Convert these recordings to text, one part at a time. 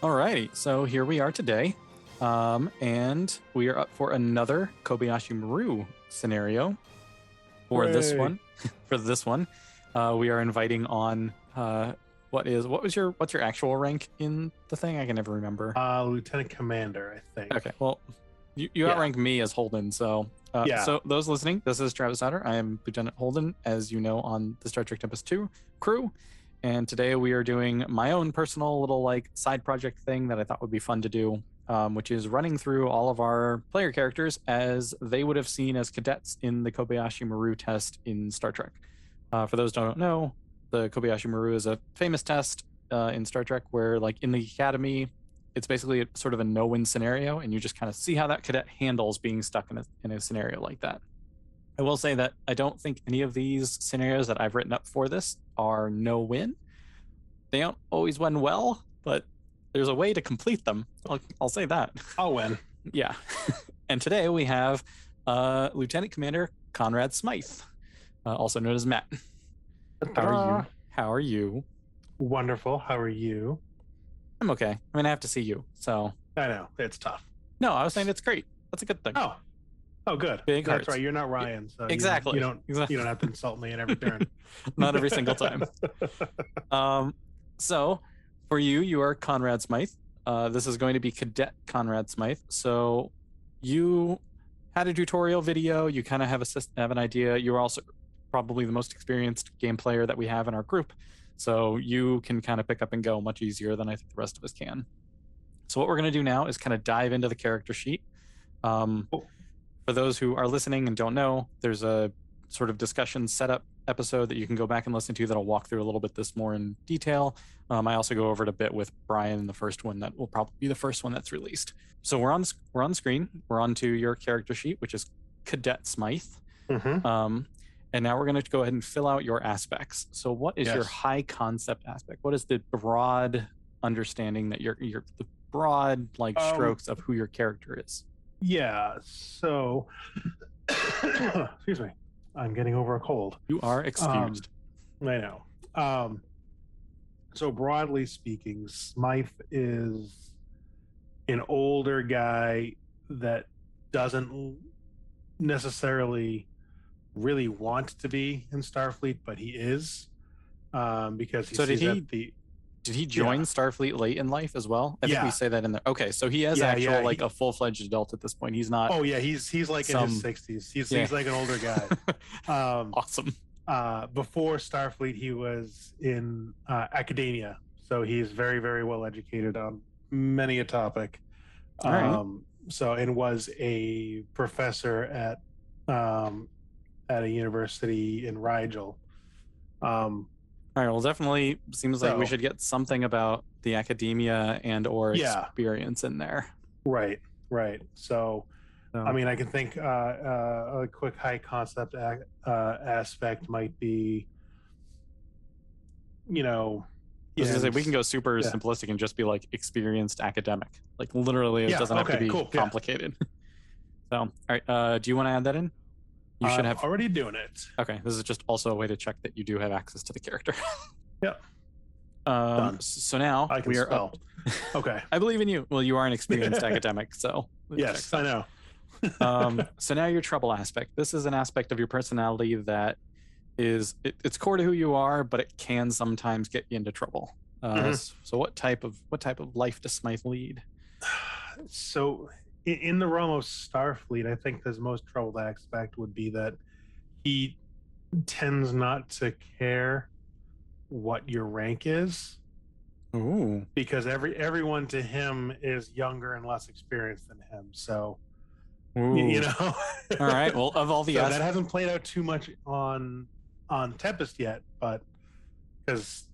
Alrighty, so here we are today, and we are up for another Kobayashi Maru scenario. For this Hooray. one, we are inviting on what's your actual rank in the thing? I can never remember. Lieutenant Commander, I think. Okay, well, you Yeah. outrank me as Holden, so Yeah. So those listening, this is Travis Sutter. I am Lieutenant Holden, as you know, on the Star Trek Tempest 2 crew. And today we are doing my own personal little side project thing that I thought would be fun to do, which is running through all of our player characters as they would have seen as cadets in the Kobayashi Maru test in Star Trek. For those who don't know, the Kobayashi Maru is a famous test in Star Trek where, in the academy, it's basically sort of a no-win scenario, and you just kind of see how that cadet handles being stuck in a scenario like that. I will say that I don't think any of these scenarios that I've written up for this are no-win. They don't always win well, but there's a way to complete them. I'll say that. I'll win. Yeah. And today we have Lieutenant Commander Conrad Smythe, also known as Matt. How are you? Wonderful. How are you? I'm okay. I mean, I have to see you, so. I know. It's tough. No, I was saying it's great. That's a good thing. Oh, good. Big That's hearts. right. You're not Ryan, so Exactly. You don't have to insult me in every turn. Not every single time. So for you are Conrad Smythe. This is going to be Cadet Conrad Smythe. So you had a tutorial video. You kind of have an idea. You're also probably the most experienced game player that we have in our group. So you can kind of pick up and go much easier than I think the rest of us can. So what we're going to do now is kind of dive into the character sheet. For those who are listening and don't know, there's a sort of discussion setup episode that you can go back and listen to that'll walk through a little bit this more in detail. I also go over it a bit with Brian in the first one that will probably be the first one that's released. So we're on screen. We're on to your character sheet, which is Cadet Smythe. Mm-hmm. And now we're going to go ahead and fill out your aspects. So what is your high concept aspect? What is the broad understanding that the broad strokes of who your character is? Yeah. So, excuse me. I'm getting over a cold. You are excused. I know. So broadly speaking, Smythe is an older guy that doesn't necessarily really want to be in Starfleet, but he is, because he did he join Starfleet late in life as well? I think we say that in there. Okay, so he is a full-fledged adult at this point. He's not. Oh yeah, he's like in his 60s. He's like an older guy. Awesome. Before Starfleet, he was in academia, so he's very, very well educated on many a topic. All right. And was a professor at a university in Rigel. All right, well, definitely seems like we should get something about the academia and or experience in there. Right. So, I mean, I can think a quick high concept aspect might be, we can go super simplistic and just be like experienced academic. Like literally, it doesn't have to be complicated. So, all right, do you want to add that in? You should have already doing it. Okay, this is just also a way to check that you do have access to the character. Yep. So now we are up. Okay. I believe in you. Well, you are an experienced academic, so yes, I know. So now your trouble aspect. This is an aspect of your personality that is it's core to who you are, but it can sometimes get you into trouble. So what type of life does Smythe lead? So in the realm of Starfleet, I think his most troubled aspect would be that he tends not to care what your rank is. Ooh. Because everyone to him is younger and less experienced than him. So, All right. Well, of all the that hasn't played out too much on Tempest yet, but because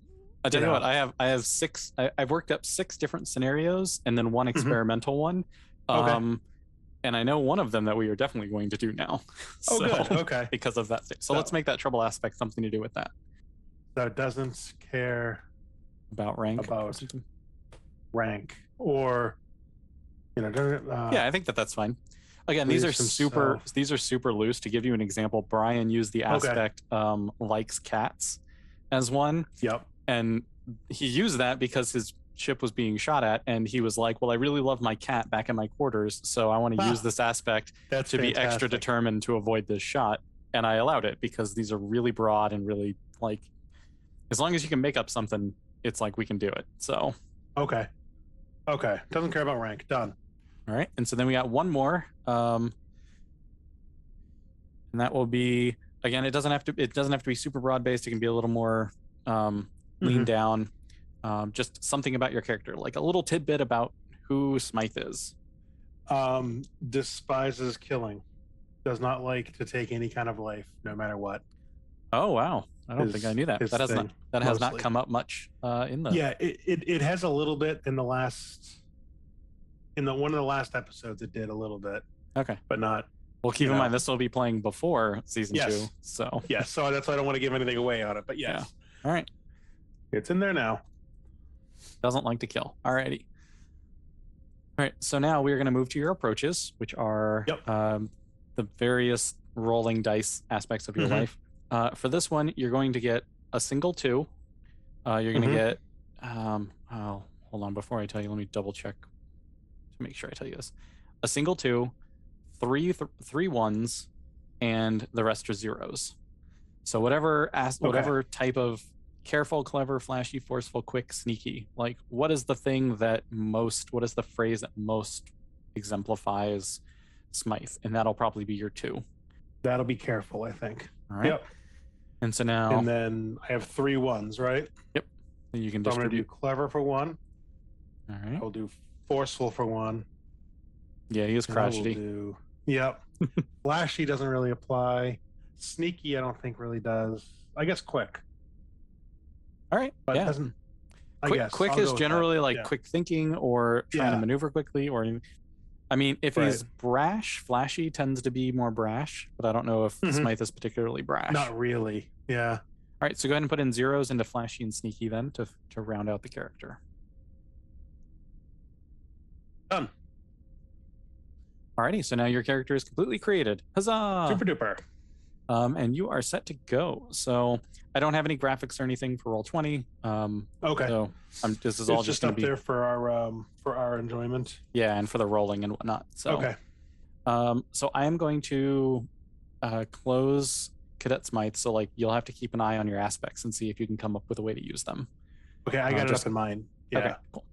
I tell you what, I have six. I've worked up 6 different scenarios and then one experimental one. And I know one of them that we are definitely going to do now. Good. Okay. Because of that thing. So let's make that trouble aspect something to do with that. So it doesn't care about rank. Or yeah, I think that's fine. Again, these are super loose. To give you an example, Brian used the aspect likes cats as one. Yep. And he used that because ship was being shot at, and he was like, well, I really love my cat back in my quarters, so I want to use this aspect That's to be fantastic. extra determined to avoid this shot. And I allowed it because these are really broad and really like, as long as you can make up something, it's like we can do it. So Okay. Doesn't care about rank. Done. all right, and so then we got one more, and that will be, again, it doesn't have to be super broad based. It can be a little more lean down, just something about your character, like a little tidbit about who Smythe is. Despises killing. Does not like to take any kind of life, no matter what. Oh wow, I don't think I knew that. That has not come up much in the. Yeah, it has a little bit in one of the last episodes. It did a little bit. Okay, but not. Well, keep in mind this will be playing before season 2, so so that's why I don't want to give anything away on it. But yes, all right, it's in there now. Doesn't like to kill. Alrighty. All right, so now we are going to move to your approaches, which are the various rolling dice aspects of your life. For this one, you're going to get a single 2. You're going to get, hold on, before I tell you, let me double check to make sure I tell you this. A single 2, three ones, and the rest are zeros. So whatever type of careful, clever, flashy, forceful, quick, sneaky, like what is the phrase that most exemplifies Smythe? And that'll probably be your 2. That'll be careful, I think. All right. Yep. And so now, and then I have 3 ones, right? Yep. And you can so I'm gonna do distribute. clever for 1. All right. I'll do forceful for 1. Yeah, he is crotchety. Yep. Flashy doesn't really apply. Sneaky, I don't think really does. I guess quick. All right. But yeah. it doesn't. Quick is generally like quick thinking or trying to maneuver quickly, or I mean, if he's brash, flashy tends to be more brash, but I don't know if Smythe is particularly brash. Not really. Yeah. All right, so go ahead and put in zeros into flashy and sneaky then to round out the character. Done. Alrighty, so now your character is completely created. Huzzah! Super duper. And you are set to go. So I don't have any graphics or anything for Roll20. Okay. So this is all just up there for our enjoyment. Yeah, and for the rolling and whatnot. So okay. So I am going to close Cadet Smythe. So like you'll have to keep an eye on your aspects and see if you can come up with a way to use them. Okay, I got it up in mind. Yeah. Okay, cool.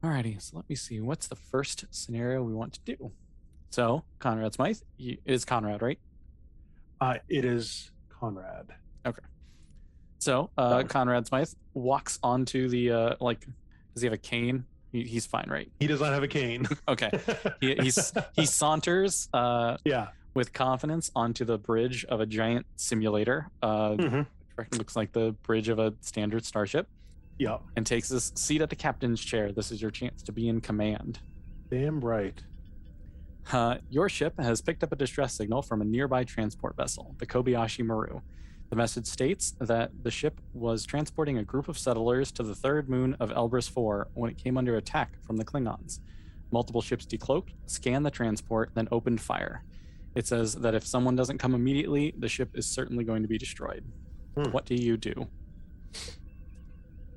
Alrighty, so let me see. What's the first scenario we want to do? So Conrad Smythe is Conrad, right? It is Conrad. Okay. So Conrad Smythe walks onto the does he have a cane? He's fine, right? He does not have a cane. Okay. He saunters with confidence onto the bridge of a giant simulator. Which looks like the bridge of a standard starship. Yep. And takes his seat at the captain's chair. This is your chance to be in command. Damn right. Your ship has picked up a distress signal from a nearby transport vessel, the Kobayashi Maru. The message states that the ship was transporting a group of settlers to the third moon of Elbrus IV when it came under attack from the Klingons. Multiple ships decloaked, scanned the transport, then opened fire. It says that if someone doesn't come immediately, the ship is certainly going to be destroyed. What do you do?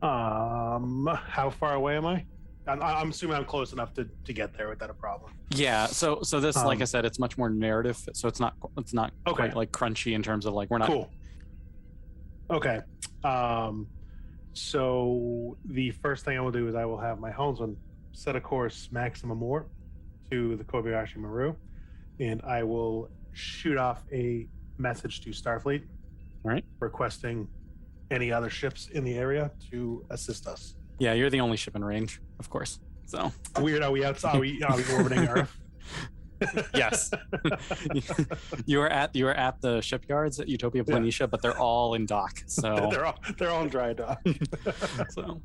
How far away am I? I'm assuming I'm close enough to get there without a problem. Yeah, so this, like I said, it's much more narrative, so it's not quite like crunchy in terms of like we're not cool. Okay. So the first thing I will do is I will have my helmsman set a course maximum or to the Kobayashi Maru, and I will shoot off a message to Starfleet, requesting any other ships in the area to assist us. Yeah, you're the only ship in range, of course. So weird. Are we outside? Are we orbiting Earth? Yes. you are at the shipyards at Utopia Planitia, but they're all in dock. So they're all in dry dock. so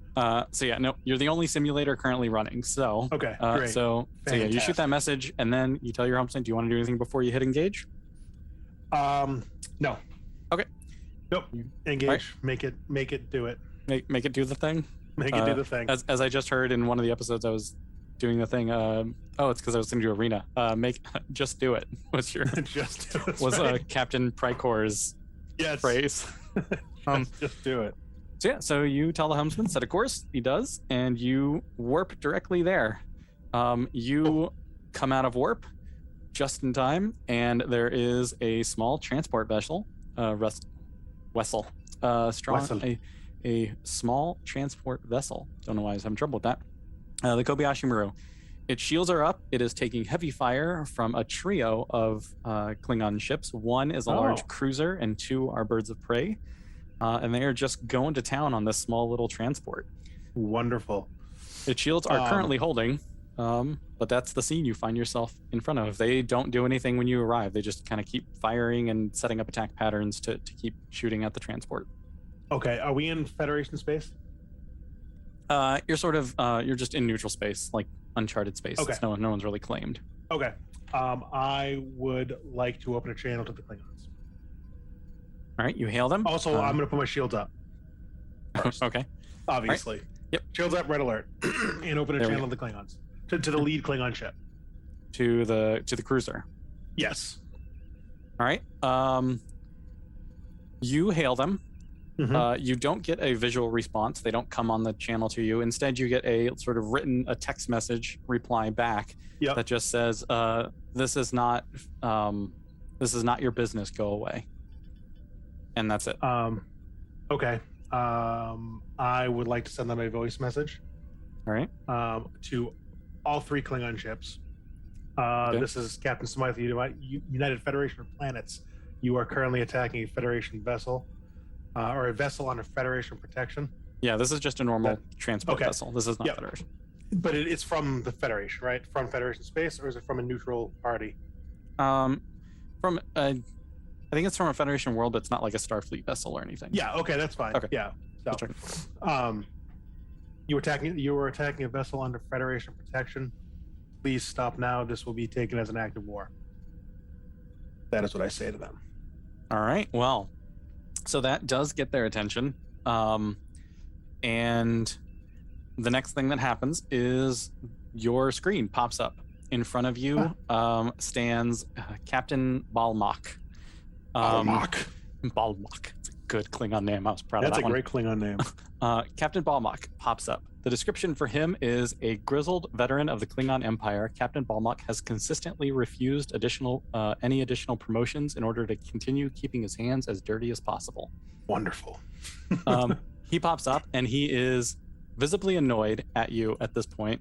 yeah, no, you're the only simulator currently running. So okay, great. So yeah, you shoot that message and then you tell your helmsman, do you want to do anything before you hit engage? No. Okay. Nope. Engage. Right. Make it do it. Make it do the thing. Make it do the thing. As I just heard in one of the episodes, I was doing the thing. It's because I was going to do arena. Just do it. Was your just do it, was Captain Prycor's phrase? just do it. So yeah, so you tell the helmsman set a course. He does, and you warp directly there. You come out of warp just in time, and there is a small transport vessel, vessel, Vessel. a small transport vessel. Don't know why I was having trouble with that. The Kobayashi Maru. Its shields are up. It is taking heavy fire from a trio of Klingon ships. One is a large cruiser, and two are birds of prey. And they are just going to town on this small little transport. Wonderful. Its shields are currently holding, but that's the scene you find yourself in front of. They don't do anything when you arrive. They just kind of keep firing and setting up attack patterns to keep shooting at the transport. Okay, are we in Federation space? You're sort of you're just in neutral space, like uncharted space. Okay. No one's really claimed. Okay. I would like to open a channel to the Klingons. All right, you hail them. Also, I'm going to put my shields up. First, okay. Obviously. Right. Yep. Shields up, red alert, and open a channel to the Klingons, to the lead Klingon ship. To the cruiser. Yes. All right. You hail them. Mm-hmm. You don't get a visual response. They don't come on the channel to you. Instead, you get a sort of a text message reply back that just says, "This is not your business. Go away." And that's it. Okay. I would like to send them a voice message. All right. To all three Klingon ships. Okay. This is Captain Smythe, United Federation of Planets. You are currently attacking a Federation vessel, or a vessel under Federation protection. Yeah, this is just a normal transport vessel. This is not Federation. But it's from the Federation, right? From Federation space, or is it from a neutral party? I think it's from a Federation world, but it's not like a Starfleet vessel or anything. Yeah. Okay, that's fine. Okay. Yeah. So, you were attacking a vessel under Federation protection. Please stop now. This will be taken as an act of war. That is what I say to them. All right. Well, so that does get their attention. And the next thing that happens is your screen pops up. In front of you stands Captain Balmach. Balmach. It's a good Klingon name. I was proud of that one. That's a great Klingon name. Captain Balmach pops up. The description for him is a grizzled veteran of the Klingon Empire. Captain Balmach has consistently refused any additional promotions in order to continue keeping his hands as dirty as possible. Wonderful. He pops up and he is visibly annoyed at you at this point.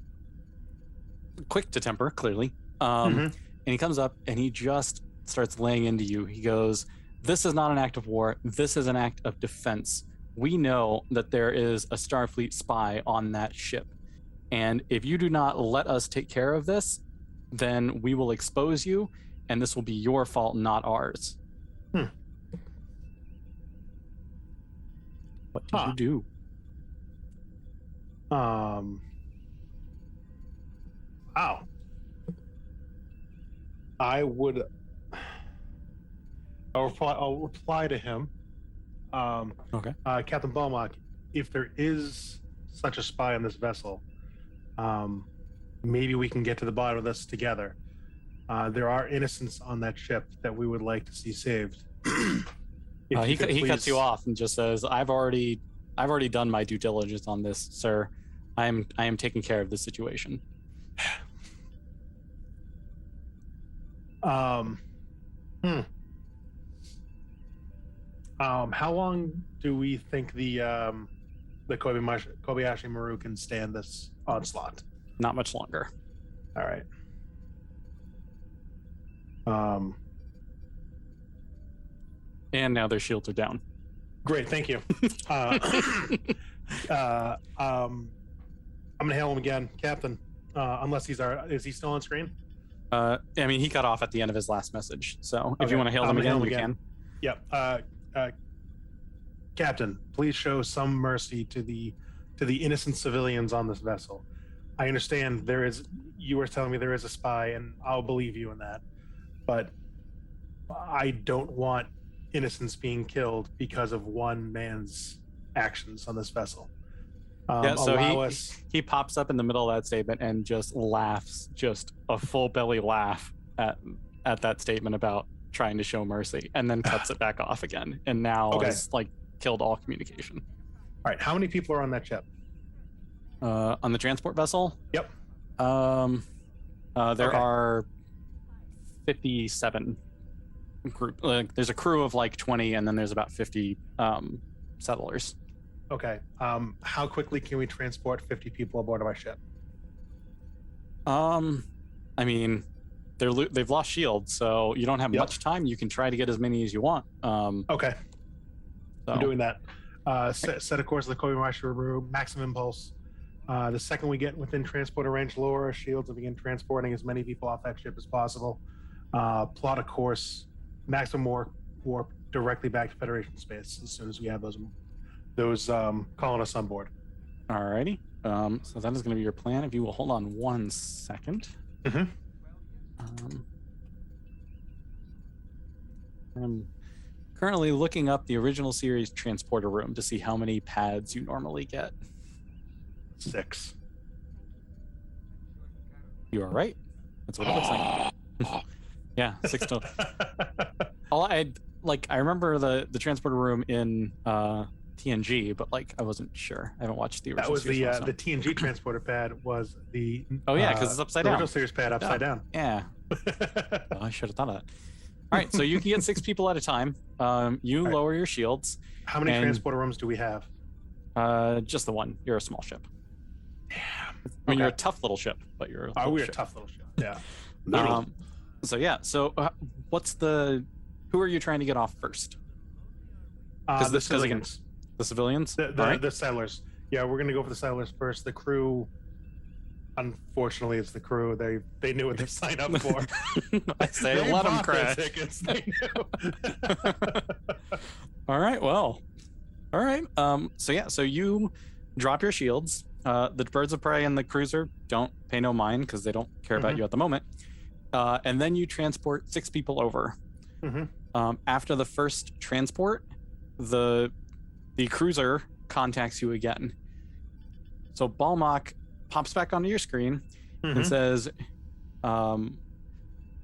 Quick to temper, clearly. And he comes up and he just starts laying into you. He goes, "This is not an act of war. This is an act of defense. We know that there is a Starfleet spy on that ship. And if you do not let us take care of this, then we will expose you, and this will be your fault, not ours." What did you do? Wow. I'll reply to him. Okay. Captain Balmach, if there is such a spy on this vessel, maybe we can get to the bottom of this together. There are innocents on that ship that we would like to see saved. He cuts you off and just says, I've already done my due diligence on this, sir. I am taking care of this situation. How long do we think the Kobayashi Maru can stand this onslaught? Not much longer. All right. And now their shields are down. Great, thank you. I'm gonna hail him again, Captain. Unless is he still on screen? I mean, he cut off at the end of his last message. So if you want to hail him again, you can. Yep. Captain, please show some mercy to the innocent civilians on this vessel. I understand you were telling me there is a spy, and I'll believe you in that. But I don't want innocents being killed because of one man's actions on this vessel. So he pops up in the middle of that statement and just laughs, just a full belly laugh at that statement about trying to show mercy, and then cuts it back off again, and now has killed all communication. All right, how many people are on that ship? On the transport vessel, Yep. there Okay. are 57 group. There's a crew of like 20, and then there's about 50 settlers. Okay. How quickly can we transport 50 people aboard of my ship? I mean, they've lost shields, so you don't have Yep. much time. You can try to get as many as you want. Okay. I'm So doing that. Set a course to the Kobayashi Maru, maximum impulse. The second we get within transporter range, lower our shields and begin transporting as many people off that ship as possible. Plot a course, maximum warp directly back to Federation space as soon as we have those colonists on board. alrighty. So that is going to be your plan. If you will hold on 1 second. Mhm. I'm currently looking up the original series transporter room to see how many pads you normally get. 6. You are right. That's what it looks like. Yeah, 6 total. I remember the transporter room in TNG, but like I wasn't sure. I haven't watched the original. That was series one, so. the TNG transporter pad was the Oh yeah, because it's upside the down. original series pad upside down. Yeah. Oh, I should have thought of that. All right, so you can get 6 people at a time. You right. lower your shields. How many transporter rooms do we have? Just the one. You're a small ship. Damn. I mean, you're a tough little ship, but you're. We're a tough little ship. Yeah. So yeah. So who are you trying to get off first? The civilians. The civilians. The settlers. Yeah, we're gonna go for the settlers first. The crew. Unfortunately, it's the crew. They knew what they signed up for. I say let them crash. They knew. All right. Well. All right. So yeah. So you drop your shields. The birds of prey and the cruiser don't pay no mind because they don't care about you at the moment. And then you transport 6 people over. After the first transport, the cruiser contacts you again. So Balmok pops back onto your screen and says,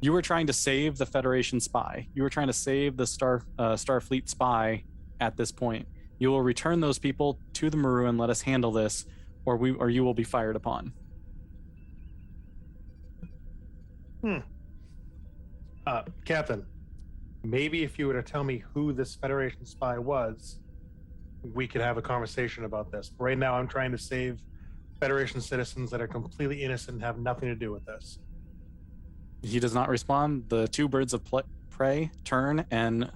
you were trying to save the Federation spy. You were trying to save the Starfleet spy at this point. You will return those people to the Maru and let us handle this, or you will be fired upon. Captain, maybe if you were to tell me who this Federation spy was, we could have a conversation about this. Right now, I'm trying to save Federation citizens that are completely innocent and have nothing to do with this. He does not respond. The 2 birds of prey turn and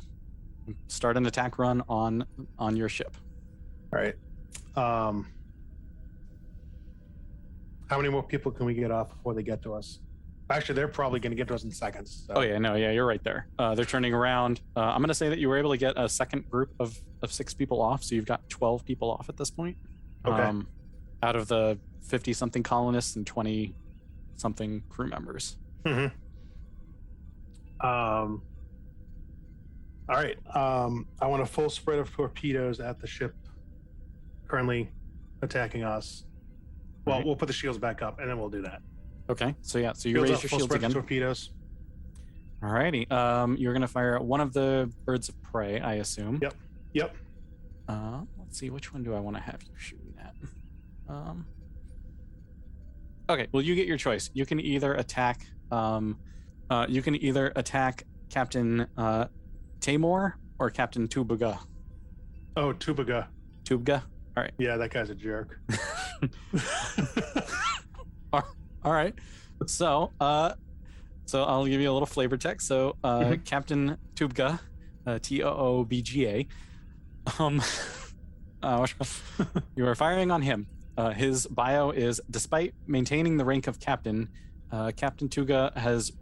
start an attack run on your ship. All right. How many more people can we get off before they get to us? Actually, they're probably going to get to us in seconds. So. Oh yeah, no, yeah, you're right there. They're turning around. I'm going to say that you were able to get a second group of 6 people off, so you've got 12 people off at this point. Okay. Out of the 50-something colonists and 20-something crew members. All right. I want a full spread of torpedoes at the ship currently attacking us. Well, we'll put the shields back up, and then we'll do that. Okay. So yeah. So you raise your shields again. Torpedoes. Alrighty. You're gonna fire at one of the birds of prey, I assume. Yep. Let's see. Which one do I want to have you shooting at? Okay. Well, you get your choice. You can either attack. Captain Tamor or Captain Tubaga. Oh, Tubaga. All right. Yeah, that guy's a jerk. All right. So I'll give you a little flavor text. So Captain Tubga, Toobga, you are firing on him. His bio is: despite maintaining the rank of captain, Captain Tuga has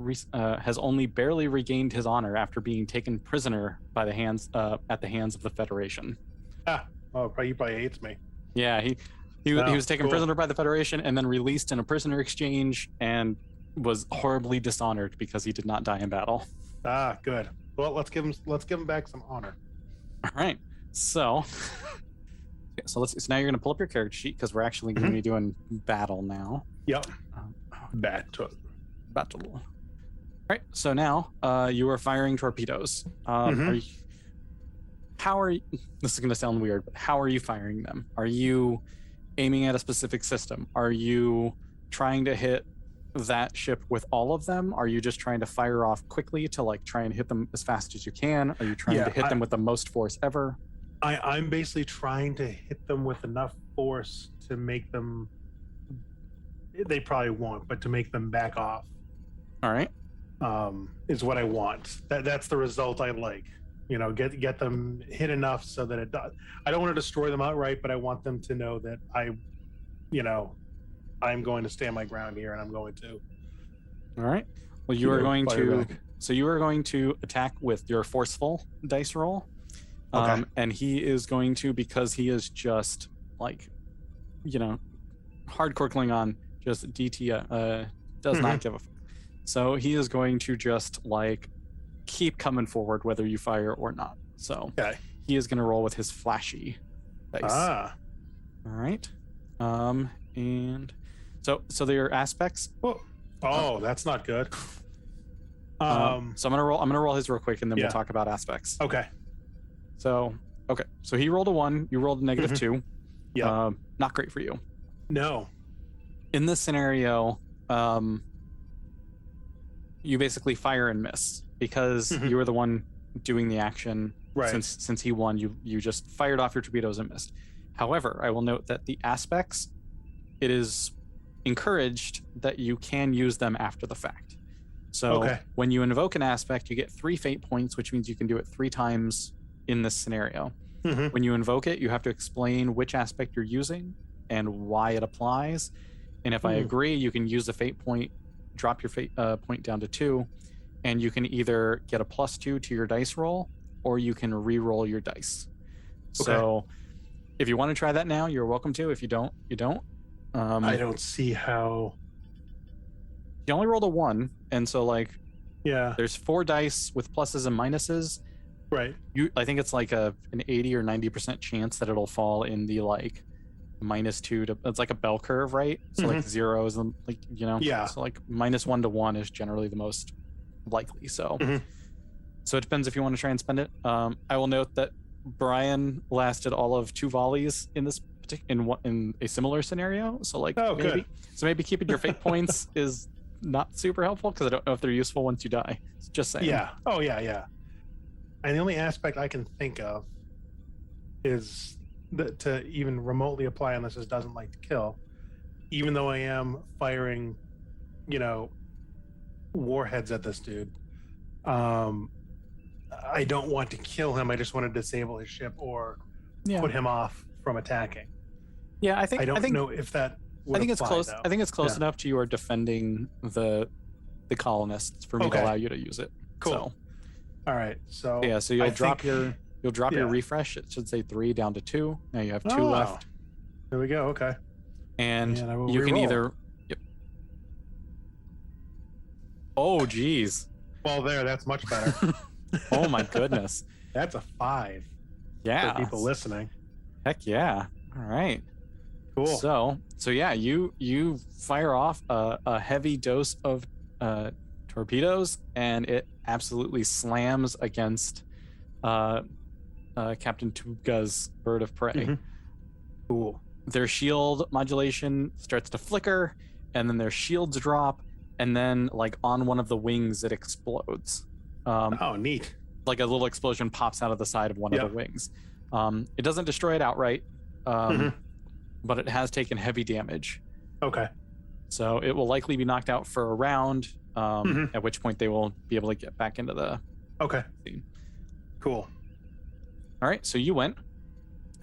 only barely regained his honor after being taken prisoner by the hands at the hands of the Federation. He probably hates me. Yeah, he was taken prisoner by the Federation and then released in a prisoner exchange and was horribly dishonored because he did not die in battle. Good. Well, let's give him back some honor. All right. So so now you're going to pull up your character sheet because we're actually going to be doing battle now. Yep. Battle. All right. So now you are firing torpedoes. How how are you, this is going to sound weird, but how are you firing them? Are you aiming at a specific system? Are you trying to hit that ship with all of them? Are you just trying to fire off quickly to like try and hit them as fast as you can? Are you trying to hit them with the most force ever? I'm basically trying to hit them with enough force to make them, they probably won't, but to make them back off. All right. Is what I want. That's the result I like. You know, get them hit enough so that it does. I don't want to destroy them outright, but I want them to know that I'm going to stand my ground here, and I'm going to. All right. Well, you are going to. So you are going to attack with your forceful dice roll. Okay. And he is going to, because he is just like, hardcore Klingon, just DT does not give a fuck. So he is going to just like keep coming forward whether you fire or not. So he is going to roll with his flashy dice. All right. And so there are aspects. That's not good. So I'm gonna roll his real quick, and then we'll talk about aspects. Okay. So he rolled a 1. You rolled a -2. Yeah. Not great for you. No. In this scenario, you basically fire and miss because you were the one doing the action. Right. Since he won, you just fired off your torpedoes and missed. However, I will note that the aspects, it is encouraged that you can use them after the fact. So when you invoke an aspect, you get 3 fate points, which means you can do it 3 times in this scenario. When you invoke it, you have to explain which aspect you're using and why it applies. And if I agree, you can use the fate point, drop your fate point down to 2, and you can either get a +2 to your dice roll, or you can re-roll your dice. So if you want to try that now, you're welcome to. If you don't, you don't. I don't see how. You only rolled a 1, and so there's 4 dice with pluses and minuses. Right. I think it's like an 80 or 90% chance that it'll fall in the like -2 to, it's like a bell curve, right? So like 0 is like, so like -1 to 1 is generally the most likely. So so it depends if you want to try and spend it. I will note that Brian lasted all of 2 volleys in this in a similar scenario. So maybe keeping your fate points is not super helpful, because I don't know if they're useful once you die. Just saying. Yeah. Oh yeah. And the only aspect I can think of is that to even remotely apply on this is doesn't like to kill, even though I am firing, warheads at this dude. I don't want to kill him. I just want to disable his ship or put him off from attacking. Yeah, I think know if that would I think apply, it's close. though. I think it's close enough to you are defending the colonists for me to allow you to use it. Cool. So, all right. So so you'll drop your refresh. It should say 3 down to 2. Now you have 2 left. There we go. Okay. And you can either. Yep. Oh, geez. Well, that's much better. Oh my goodness. That's a 5. Yeah. For people listening. Heck yeah. All right. Cool. So yeah, you fire off a heavy dose of torpedoes, and it absolutely slams against Captain Tubga's bird of prey. Cool. Their shield modulation starts to flicker, and then their shields drop, and then like on one of the wings it explodes. Neat. Like a little explosion pops out of the side of one of the wings. It doesn't destroy it outright, but it has taken heavy damage. Okay. So it will likely be knocked out for a round, at which point they will be able to get back into the scene. Cool. All right, so you went.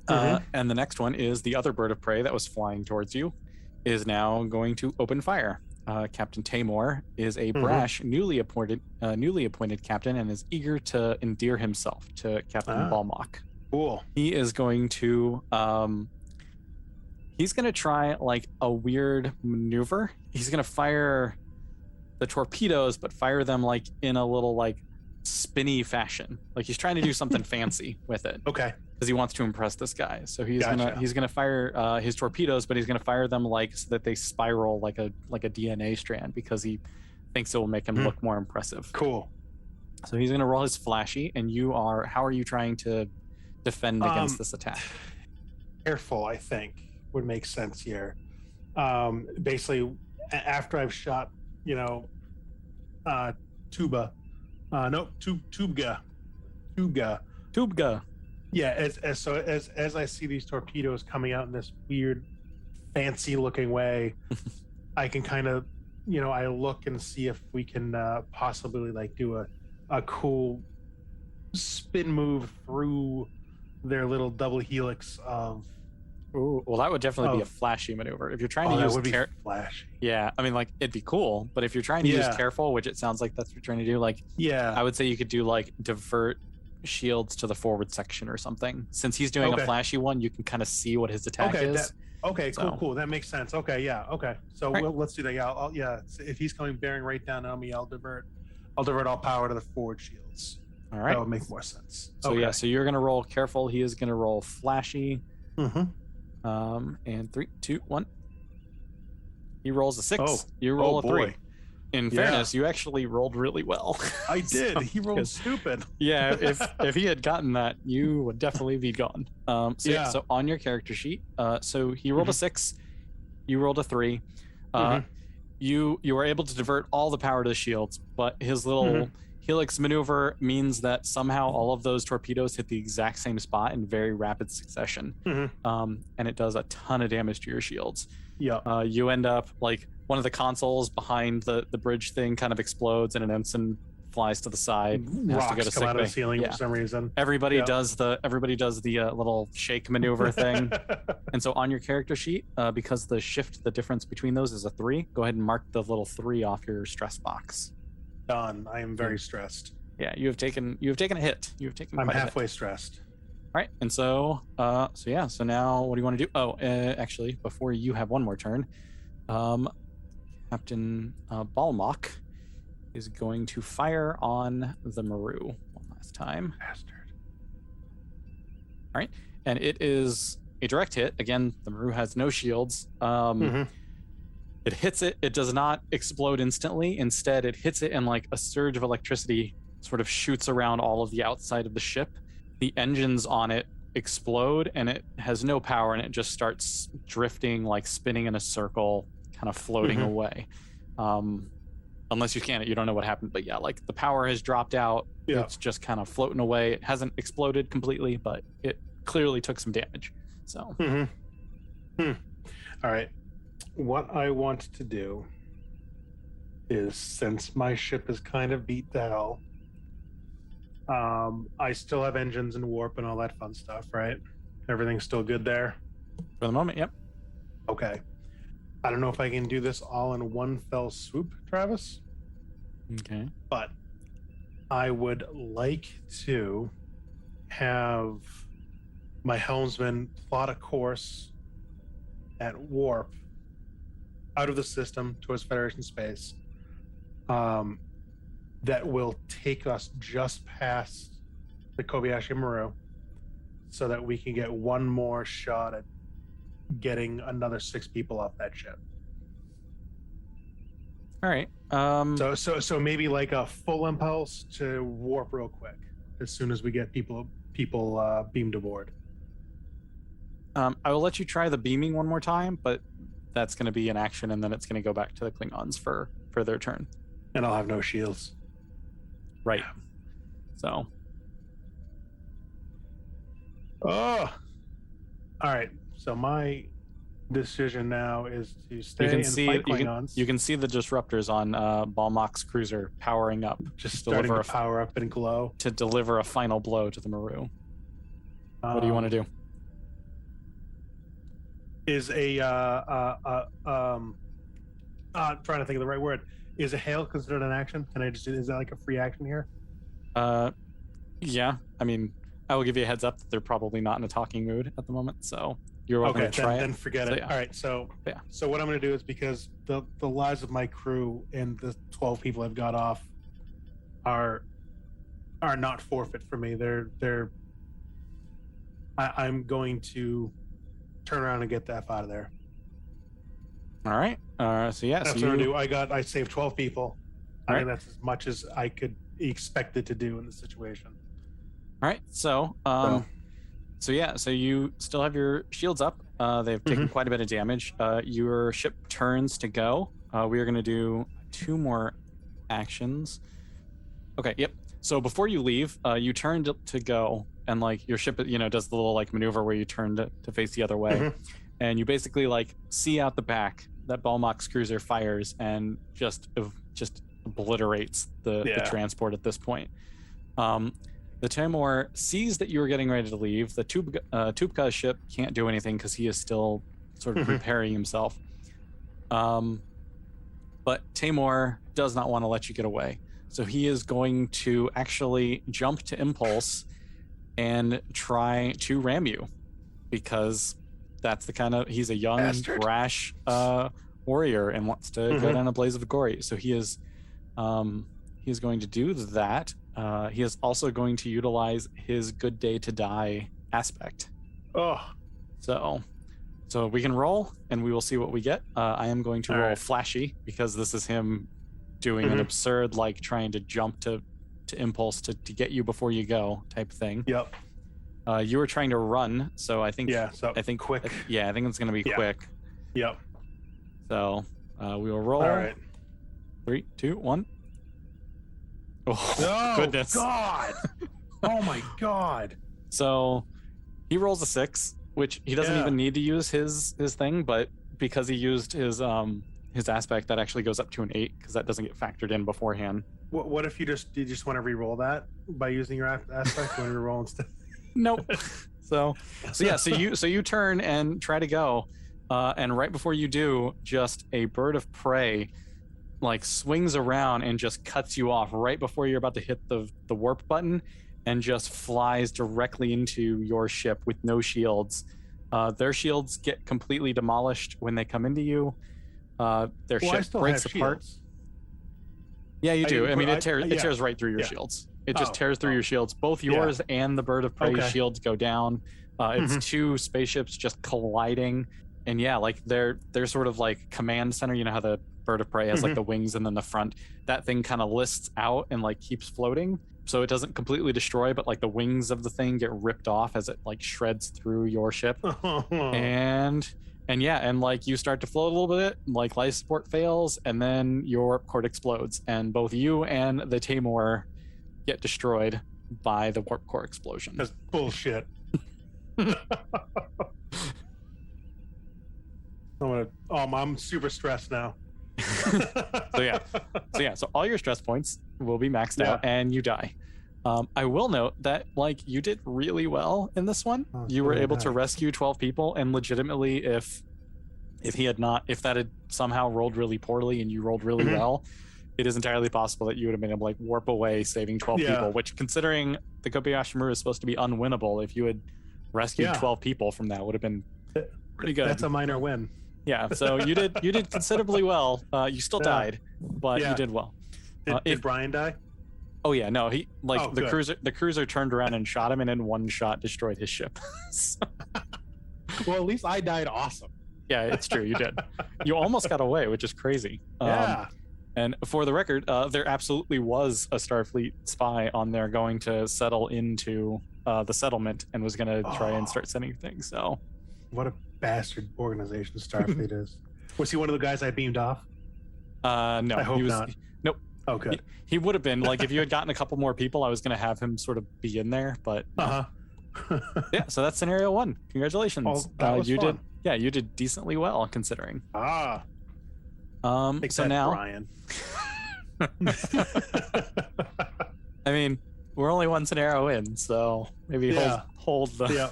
And the next one is the other bird of prey that was flying towards you is now going to open fire. Captain Tamor is a brash, newly appointed captain, and is eager to endear himself to Captain Balmock. Cool. He is going to try like a weird maneuver. He's going to fire the torpedoes, but fire them like in a little like spinny fashion. Like he's trying to do something fancy with it. Okay. Because he wants to impress this guy. So he's gonna fire his torpedoes, but he's gonna fire them like so that they spiral like a DNA strand, because he thinks it will make him look more impressive. Cool. So he's gonna roll his flashy, and how are you trying to defend against Um, this attack? Careful, I think, would make sense here. Basically, after I've shot, you know, uh, Tuba, no, Tubga, Tubga. Tubga. Yeah, as I see these torpedoes coming out in this weird, fancy looking way, I can kind of, I look and see if we can possibly like do a cool spin move through their little double helix of. Ooh, well, that would definitely be a flashy maneuver. If you're trying to that use would be flashy. yeah, I mean, like it'd be cool, but if you're trying to use careful, which it sounds like that's what you're trying to do, like I would say you could do like divert shields to the forward section or something. Since he's doing a flashy one, you can kind of see what his attack is. Cool. That makes sense. Okay, yeah, okay. So let's do that. Yeah, if he's coming bearing right down on me, I'll divert all power to the forward shields. All right, that would make more sense. So yeah, so you're gonna roll careful. He is gonna roll flashy. Mm-hmm. And 3, 2, 1. He rolls a 6. Oh, you roll a 3. Boy. In fairness, you actually rolled really well. I did. So, he rolled stupid. Yeah, if he had gotten that, you would definitely be gone. So on your character sheet, so he rolled a 6, you rolled a 3. You were able to divert all the power to the shields, but his little helix maneuver means that somehow all of those torpedoes hit the exact same spot in very rapid succession. And it does a ton of damage to your shields. Yeah. You end up like one of the consoles behind the bridge thing kind of explodes and an ensign flies to the side. Rocks come out of the ceiling for some reason. Everybody does the little shake maneuver thing. And so on your character sheet, because the difference between those is a 3, go ahead and mark the little 3 off your stress box. Done. I am very stressed. Yeah, you have taken a hit. I'm halfway stressed. All right, and so now what do you want to do? Oh, actually, before you have one more turn, Captain Balmock is going to fire on the Maru one last time. Bastard. All right, and it is a direct hit. Again, the Maru has no shields. It hits it. It does not explode instantly. Instead, it hits it and like a surge of electricity sort of shoots around all of the outside of the ship. The engines on it explode and it has no power and it just starts drifting, like spinning in a circle, kind of floating away. Unless you scan it, you don't know what happened. But yeah, like the power has dropped out. Yeah. It's just kind of floating away. It hasn't exploded completely, but it clearly took some damage. So. All right. What I want to do is, since my ship is kind of beat to hell, I still have engines and warp and all that fun stuff, right? Everything's still good there? For the moment, yep. Okay. I don't know if I can do this all in one fell swoop, Travis. Okay. But I would like to have my helmsman plot a course at warp out of the system towards Federation space that will take us just past the Kobayashi Maru so that we can get one more shot at getting another 6 people off that ship. All right. So maybe like a full impulse to warp real quick as soon as we get people beamed aboard. I will let you try the beaming one more time, but that's going to be an action, and then it's going to go back to the Klingons for their turn. And I'll have no shields. Right. So. Oh. All right. So my decision now is to stay and fight Klingons. You can see the disruptors on Balmock's cruiser powering up. Just starting to power up and glow. To deliver a final blow to the Maru. What do you want to do? Is trying to think of the right word. Is a hail considered an action? Is that like a free action here? Yeah. I mean, I will give you a heads up that they're probably not in a talking mood at the moment, so you're welcome to try it. Then forget it. Yeah. All right, so what I'm going to do is, because the lives of my crew and the 12 people I've got off are not forfeit for me. I'm going to turn around and get the F out of there. All right. So yeah, that's what I do. I saved 12 people. I think that's as much as I could expect it to do in this situation. All right. So So yeah, so you still have your shields up. They've taken quite a bit of damage. Your ship turns to go. We are going to do 2 more actions. Okay, yep. So before you leave, you turn to go, and like your ship, does the little like maneuver where you turn to face the other way, and you basically like see out the back that Balmok's cruiser fires and just obliterates the transport at this point. The Timor sees that you are getting ready to leave. The Tubka's ship can't do anything because he is still sort of repairing himself. But Tamor does not want to let you get away. So he is going to actually jump to impulse and try to ram you, because that's the kind of, he's a young, Bastard. brash warrior and wants to go down a blaze of glory. So he is going to do that. He is also going to utilize his good day to die aspect. Oh. So we can roll and we will see what we get. I am going to roll flashy because this is him doing an absurd, like trying to jump to impulse to get you before you go type thing. Yep. You were trying to run, so I think I think quick. I think it's going to be quick. Yep. So we will roll. All right. 3, 2, 1. Oh, goodness. God. Oh my God. So he rolls a 6, which he doesn't even need to use his thing, but because he used his aspect, that actually goes up to an 8 because that doesn't get factored in beforehand. What if you just want to re-roll that by using your aspect? You want to re-roll instead? Nope. So you turn and try to go, and right before you do, just a bird of prey like swings around and just cuts you off right before you're about to hit the warp button, and just flies directly into your ship with no shields. Their shields get completely demolished when they come into you. Their ship breaks apart. Shields. Yeah, you do. I mean, it tears right through your shields. It just tears through your shields. Both yours and the bird of prey shields go down. It's 2 spaceships just colliding, and like they're sort of like command center. You know how the bird of prey has like the wings and then the front. That thing kind of lists out and like keeps floating, so it doesn't completely destroy, but like the wings of the thing get ripped off as it like shreds through your ship. And like you start to float a little bit, like life support fails, and then your warp core explodes, and both you and the Tamor get destroyed by the warp core explosion. That's bullshit. I'm super stressed now. So all your stress points will be maxed out and you die. I will note that like you did really well in this one. You were able to rescue 12 people, and legitimately if that had somehow rolled really poorly and you rolled really well, it is entirely possible that you would have been able to like warp away saving 12 people, which, considering the Kobayashi Maru is supposed to be unwinnable, if you had rescued 12 people from that, would have been pretty good. That's a minor win. Yeah, so you did considerably well. You still died, but you did well. Did Brian die? Oh yeah, no, he the cruiser turned around and shot him, and in one shot destroyed his ship. Well, at least I died awesome. Yeah, it's true, you did. You almost got away, which is crazy. And for the record, there absolutely was a Starfleet spy on there going to settle into the settlement and was going to try and start sending things. So, what a bastard organization Starfleet is. Was he one of the guys I beamed off? No, I hope not. Nope. Oh, good. He would have been, like, if you had gotten a couple more people, I was going to have him sort of be in there, but yeah. So that's scenario 1. Congratulations. That was fun. You did decently well considering. So now, Brian. I mean, we're only 1 scenario in, so maybe hold the.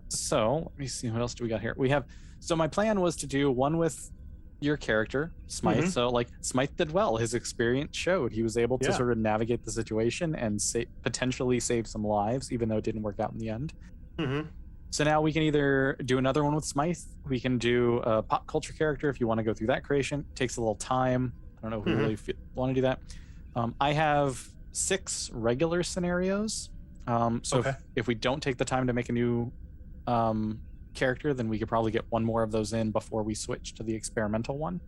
So let me see, what else do we got here? So my plan was to do one with your character, Smythe. So like Smythe did well. His experience showed he was able to sort of navigate the situation and potentially save some lives, even though it didn't work out in the end. So now we can either do another one with Smythe. We can do a pop culture character if you want to go through that creation. It takes a little time. I don't know if we really want to do that. I have 6 regular scenarios. If we don't take the time to make a new character, then we could probably get 1 more of those in before we switch to the experimental one.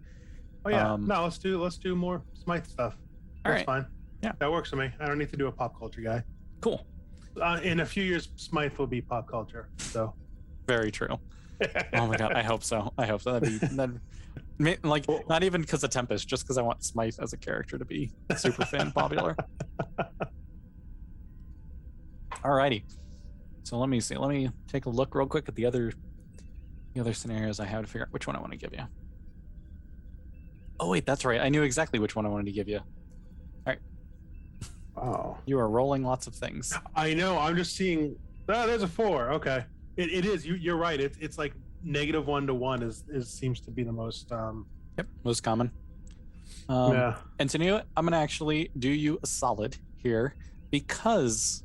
No, let's do more Smythe stuff. That's fine. Yeah, that works for me. I don't need to do a pop culture guy. Cool. In a few years, Smythe will be pop culture. So Very true. Oh my god, I hope so. I hope so. Like Well, not even because of Tempest, just because I want Smythe as a character to be super fan popular. Alrighty. So let me see. Let me take a look real quick at the other scenarios I have to figure out which one I want to give you. Oh wait, that's right. I knew exactly which one I wanted to give you. All right. Wow. You are rolling lots of things. I know. I'm just seeing. Oh, there's a 4. Okay. It is. You're right. It's like -1 to 1 is seems to be the most. Yep, most common. Yeah. And to know it, I'm gonna actually do you a solid here because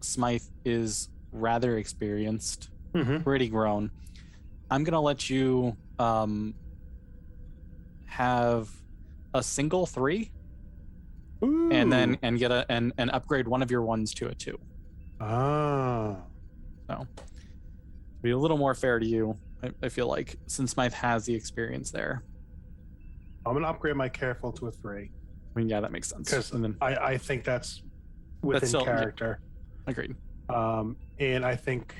Smythe is rather experienced, pretty grown. I'm gonna let you have a single 3, Ooh. and get and upgrade one of your 1s to a 2. Ah. So be a little more fair to you, I feel like, since Smythe has the experience there. I'm gonna upgrade my careful to a 3. I mean, yeah, that makes sense. Because And then I think that's within still, character. yeah, agreed. And I think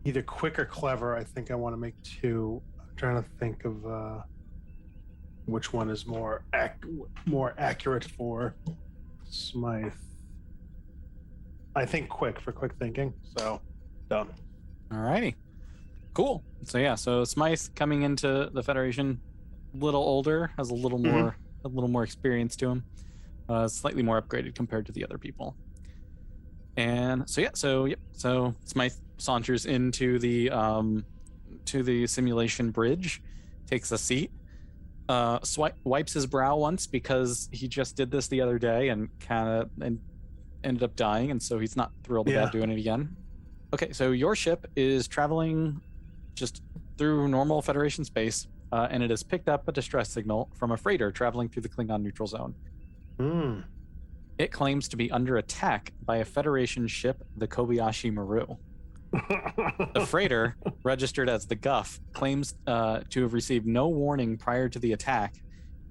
either quick or clever. I think I want to make 2. I'm trying to think of which one is more accurate for Smythe. I think quick for quick thinking. So done. Alrighty. Cool. So yeah, so Smythe coming into the Federation, a little older, has a little more experience to him, slightly more upgraded compared to the other people. And so Smythe saunters into the simulation bridge, takes a seat, wipes his brow once because he just did this the other day and ended up dying, and so he's not thrilled about doing it again. Okay, so your ship is traveling just through normal Federation space, and it has picked up a distress signal from a freighter traveling through the Klingon neutral zone. It claims to be under attack by a Federation ship, the Kobayashi Maru. The freighter, registered as the Guff, claims to have received no warning prior to the attack,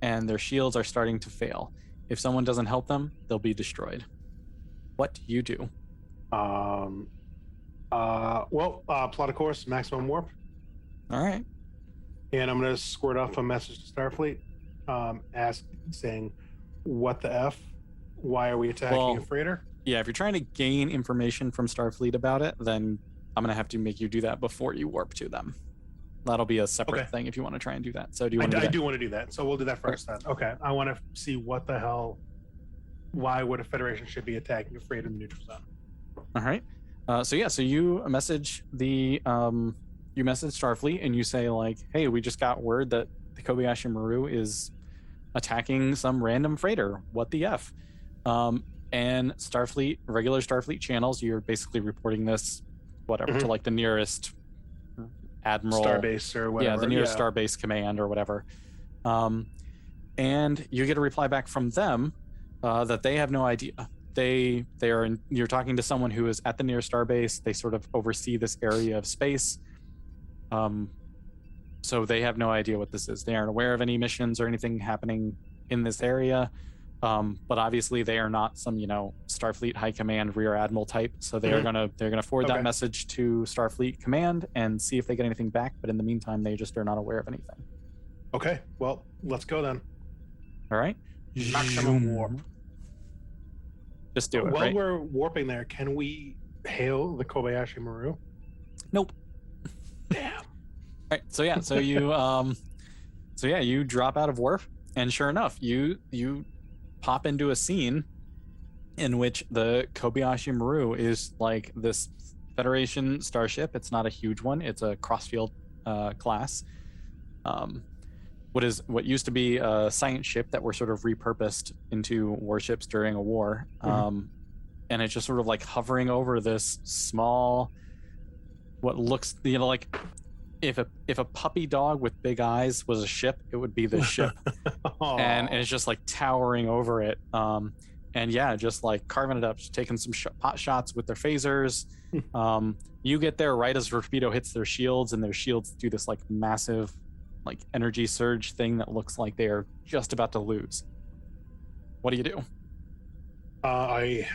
and their shields are starting to fail. If someone doesn't help them, they'll be destroyed. What do you do? Plot a course, maximum warp. All right. And I'm going to squirt off a message to Starfleet, saying, "What the f? Why are we attacking a freighter?" Yeah, if you're trying to gain information from Starfleet about it, then I'm going to have to make you do that before you warp to them. That'll be a separate thing if you want to try and do that. So do you want to do that? I do want to do that. So we'll do that first then. Okay. I want to see what the hell. Why would a Federation ship be attacking a freighter in the neutral zone? All right. So you message Starfleet and you say like, "Hey, we just got word that the Kobayashi Maru is attacking some random freighter. What the f?" And regular Starfleet channels, you're basically reporting this, to like the nearest admiral, starbase or whatever. Yeah, the nearest starbase command or whatever. And you get a reply back from them that they have no idea. You're talking to someone who is at the nearest starbase. They sort of oversee this area of space. So they have no idea what this is. They aren't aware of any missions or anything happening in this area. But obviously they are not some, Starfleet High Command Rear Admiral type. So they're gonna forward that message to Starfleet Command and see if they get anything back. But in the meantime, they just are not aware of anything. Okay, well, let's go then. All right. Maximum warp. Just do it. While right? we're warping there, can we hail the Kobayashi Maru? Nope. Damn. All right. So you drop out of warp, and sure enough, you pop into a scene in which the Kobayashi Maru is like this Federation starship. It's not a huge one. It's a Crossfield class. What used to be a science ship that were sort of repurposed into warships during a war. And it's just sort of like hovering over this small, what looks, like if a puppy dog with big eyes was a ship, it would be this ship. And it's just like towering over it. And yeah, just like carving it up, just taking some pot shots with their phasers. You get there right as torpedo hits their shields, and their shields do this like massive like energy surge thing that looks like they are just about to lose. What do you do? I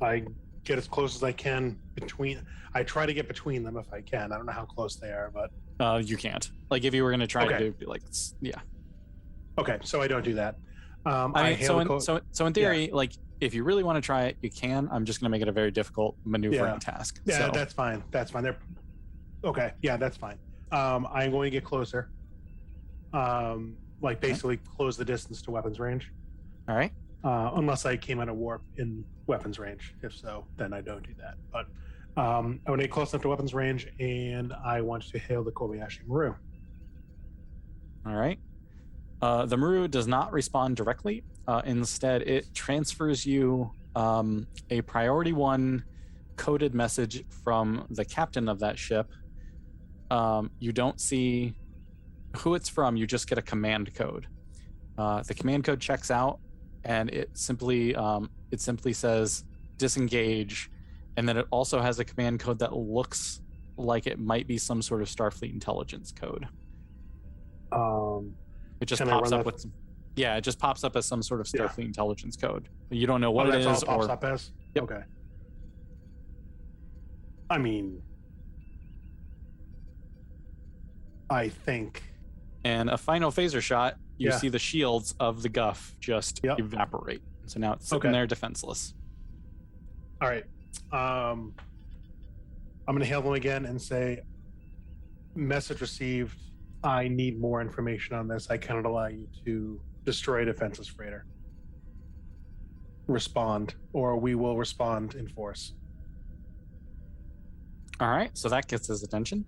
I get as close as I can between. I try to get between them if I can. I don't know how close they are, but You can't. Like if you were going to try to Okay. do like yeah. okay. So I don't do that. I mean, hail the so in theory, like if you really want to try it, you can. I'm just going to make it a very difficult maneuvering task. Yeah, So, that's fine. That's fine. They're okay. Yeah, that's fine. I'm going to get closer. Like basically close the distance to weapons range. all right. Unless I came out of warp in weapons range. If so, then I don't do that. But I want to get close enough to weapons range, and I want to hail the Kobayashi Maru. All right. The Maru does not respond directly. Instead, it transfers you a priority 1 coded message from the captain of that ship. You don't see who it's from. You just get a command code. The command code checks out, and it simply says disengage, and then it also has a command code that looks like it might be some sort of Starfleet intelligence code. It just pops up with, it just pops up as some sort of Starfleet intelligence code. You don't know what it is. That's all it pops up as? Yep. Okay. I mean, I think. And a final phaser shot, you see the shields of the Guff just evaporate. So now it's sitting there defenseless. All right. I'm going to hail them again and say, message received. I need more information on this. I cannot allow you to destroy a defenseless freighter. Respond, or we will respond in force. All right, so that gets his attention.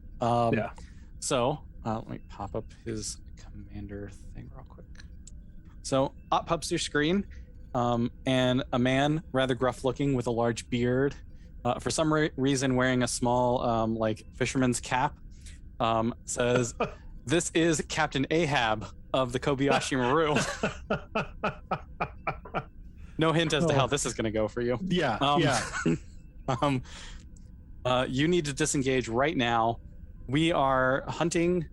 So let me pop up his commander thing real quick. So up pops your screen, and a man, rather gruff looking, with a large beard, for some reason wearing a small like fisherman's cap, says, "This is Captain Ahab of the Kobayashi Maru." No hint as to how this is going to go for you. You need to disengage right now. We are hunting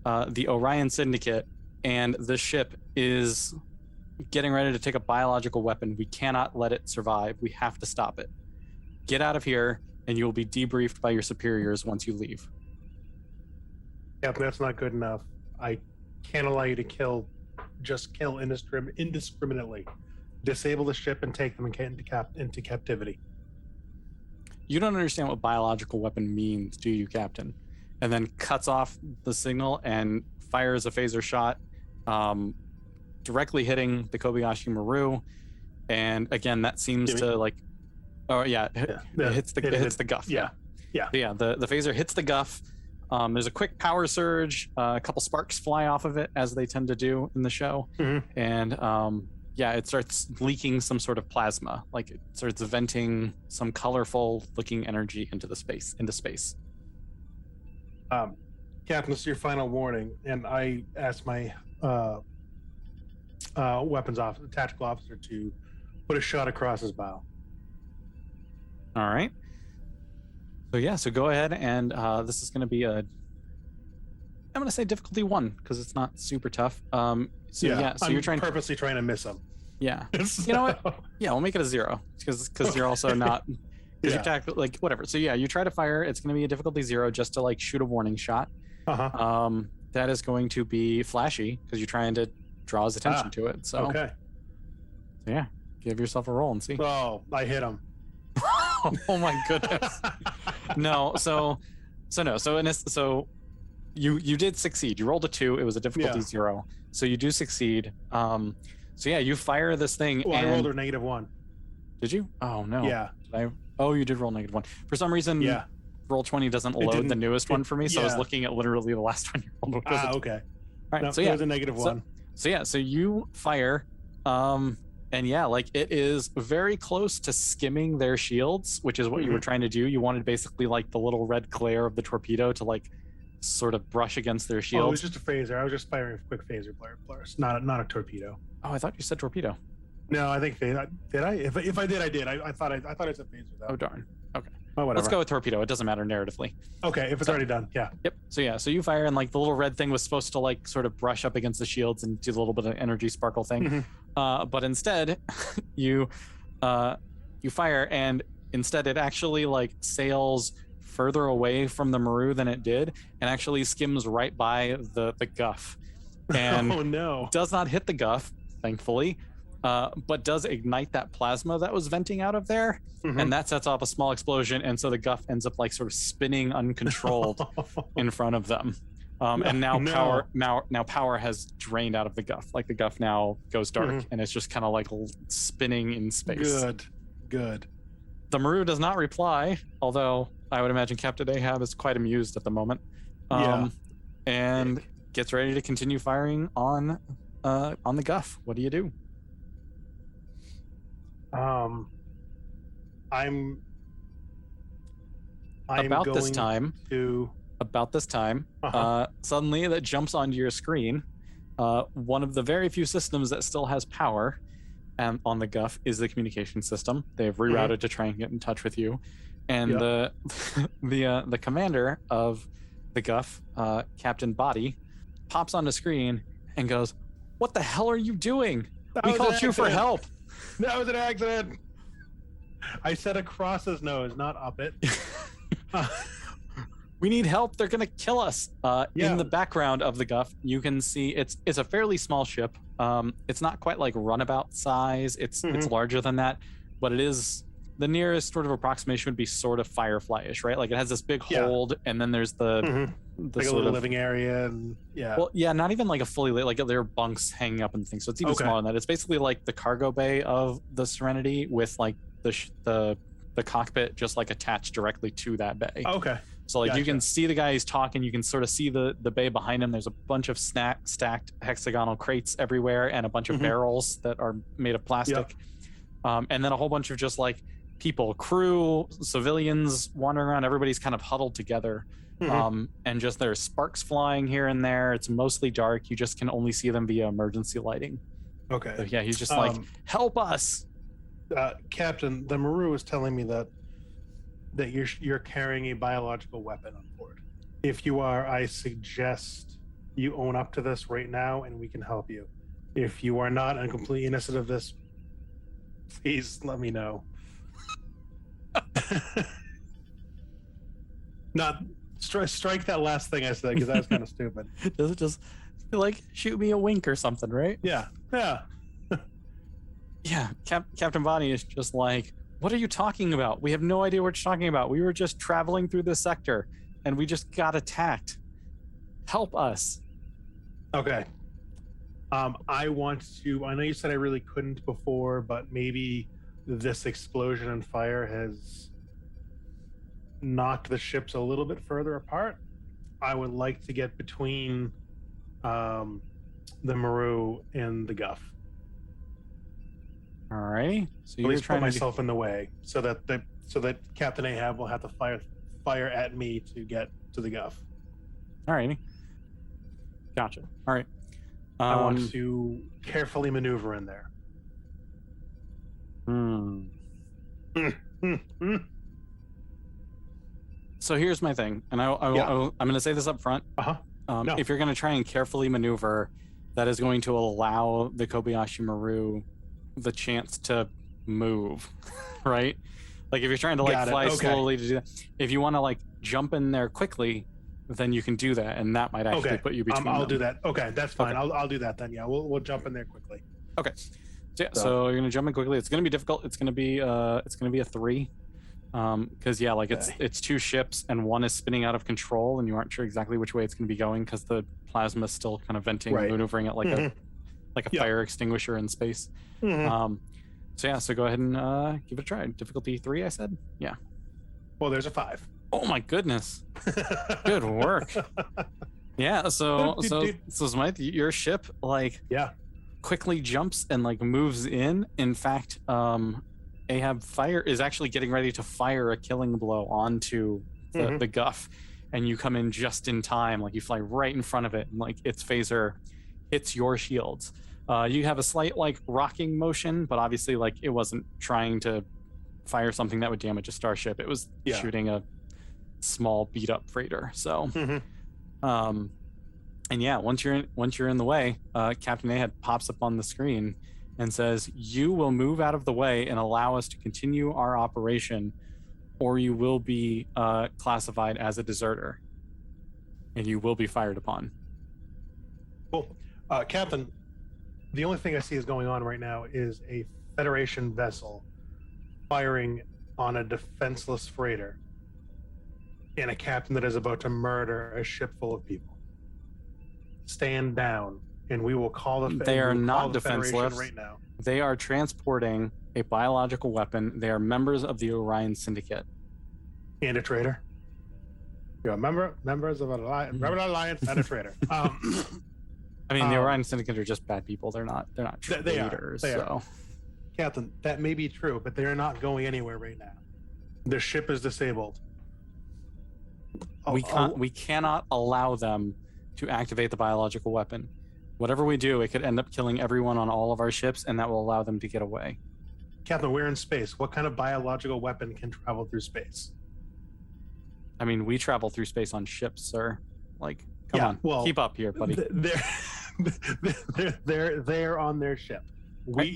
the Orion Syndicate, and the ship is getting ready to take a biological weapon. We cannot let it survive. We have to stop it. Get out of here, and you will be debriefed by your superiors once you leave. Yeah, but that's not good enough. I can't allow you to kill indiscriminately. Disable the ship and take them into captivity. You don't understand what biological weapon means, do you, Captain? And then cuts off the signal and fires a phaser shot, directly hitting the Kobayashi Maru. And again, that seems to like, it hits the Guff. The phaser hits the Guff. There's a quick power surge. A couple sparks fly off of it, as they tend to do in the show. And it starts leaking some sort of plasma. Like it starts venting some colorful looking energy into space. Captain, this is your final warning, and I asked my tactical officer to put a shot across his bow. All right. So go ahead, and this is going to be I'm going to say difficulty 1 because it's not super tough. So you're purposely trying to miss him. Yeah. You know what? Yeah, we'll make it a 0 because you're also not. Because you're tactical, like whatever. So you try to fire. It's going to be a difficulty 0 just to like shoot a warning shot. That is going to be flashy because you're trying to draw his attention to it. So give yourself a roll and see. Oh, I hit him. Oh my goodness. No, so you did succeed. You rolled a 2. It was a difficulty 0. So you do succeed. You fire this thing. Oh, I rolled a -1. Did you? Oh no. Yeah. You did roll -1. For some reason, Roll20 doesn't load the newest one for me, so I was looking at literally the last one you rolled. Okay. All right. No, it was a -1. So you fire, and it is very close to skimming their shields, which is what you were trying to do. You wanted basically like the little red glare of the torpedo to like sort of brush against their shields. Oh, it was just a phaser. I was just firing a quick phaser blast, not a torpedo. Oh, I thought you said torpedo. No, I think did I? If I did, I did. I thought I said phaser though. Oh darn. Okay. Oh, whatever. Let's go with torpedo. It doesn't matter narratively. Okay, if it's already done, yeah. Yep. So you fire, and like the little red thing was supposed to like sort of brush up against the shields and do a little bit of energy sparkle thing, but instead, you you fire, and instead it actually like sails further away from the Maru than it did, and actually skims right by the Guff, and Oh no. does not hit the Guff, thankfully, but does ignite that plasma that was venting out of there, and that sets off a small explosion, and so the Guff ends up like sort of spinning uncontrolled in front of them. And now power has drained out of the Guff. Like the Guff now goes dark, and it's just kind of like spinning in space. Good. The Maru does not reply, although I would imagine Captain Ahab is quite amused at the moment. And gets ready to continue firing on the Guff. What do you do? I'm about this time. Uh-huh. Suddenly that jumps onto your screen. One of the very few systems that still has power on the Guff is the communication system. They've rerouted to try and get in touch with you. And the commander of the Guff, Captain Body, pops on the screen and goes, "What the hell are you doing? We called you for help." That was an accident. I said across his nose, not up it. We need help. They're gonna kill us. In the background of the Guff, you can see it's a fairly small ship. It's not quite like runabout size. It's larger than that, but it is the nearest sort of approximation would be sort of Firefly-ish, right? Like it has this big hold, and then there's the like a little living area, and not even like a fully lit. Like there are bunks hanging up and things, so it's even smaller than that. It's basically like the cargo bay of the Serenity with like the cockpit just like attached directly to that bay. Okay. So like you can see the guy he's talking, you can sort of see the bay behind him. There's a bunch of stacked hexagonal crates everywhere and a bunch of barrels that are made of plastic. And then a whole bunch of just like people, crew, civilians wandering around. Everybody's kind of huddled together. And just there's sparks flying here and there. It's mostly dark. You just can only see them via emergency lighting. Okay. So yeah, he's just like, help us. Captain, the Maru is telling me that you're carrying a biological weapon on board. If you are, I suggest you own up to this right now, and we can help you. If you are not and completely innocent of this, please let me know. Not strike that last thing I said, because that was kind of stupid. Does it just like shoot me a wink or something, right? Yeah. Yeah, Captain Bonnie is just like, what are you talking about? We have no idea what you're talking about. We were just traveling through this sector, and we just got attacked. Help us. Okay. I know you said I really couldn't before, but maybe this explosion and fire has knocked the ships a little bit further apart. I would like to get between the Maru and the Guff. All right. So you're trying to put myself in the way so that Captain Ahab will have to fire at me to get to the Guff. All righty. Gotcha. All right. I want to carefully maneuver in there. So here's my thing, and I'm going to say this up front. If you're going to try and carefully maneuver, that is going to allow the Kobayashi Maru the chance to move, right? Like if you're trying to like fly slowly to do that, if you want to like jump in there quickly, then you can do that, and that might actually put you between I'll them. do that. Okay, that's fine. I'll do that then. Yeah, we'll jump in there quickly. Okay. So you're gonna jump in quickly. It's gonna be difficult. It's gonna be a 3, because it's 2 ships and one is spinning out of control, and you aren't sure exactly which way it's gonna be going because the plasma is still kind of venting, and maneuvering it like a fire extinguisher in space. So go ahead and give it a try. Difficulty 3, I said. Yeah. Well, there's a 5. Oh my goodness. Good work. Yeah. So Smythe, your ship quickly jumps and like moves in. In fact, Ahab is actually getting ready to fire a killing blow onto the Guff, and you come in just in time. Like you fly right in front of it, and like its phaser hits your shields. You have a slight like rocking motion, but obviously like it wasn't trying to fire something that would damage a starship. It was shooting a small beat up freighter. So and once you're in the way, Captain Ahab pops up on the screen and says, "You will move out of the way and allow us to continue our operation, or you will be classified as a deserter, and you will be fired upon." Cool. Captain, the only thing I see is going on right now is a Federation vessel firing on a defenseless freighter and a captain that is about to murder a ship full of people. Stand down, and we will call the. They are not defenseless right now. They are transporting a biological weapon. They are members of the Orion Syndicate. And a traitor. You're a members of an alliance, member of an alliance, and a traitor. I mean, the Orion Syndicate are just bad people. They're not true they leaders. are. Captain, that may be true, but they are not going anywhere right now. Their ship is disabled. We cannot allow them to activate the biological weapon. Whatever we do, it could end up killing everyone on all of our ships, and that will allow them to get away. Captain, we're in space. What kind of biological weapon can travel through space? I mean, we travel through space on ships, sir. Like, come on, well, keep up here, buddy. They're on their ship.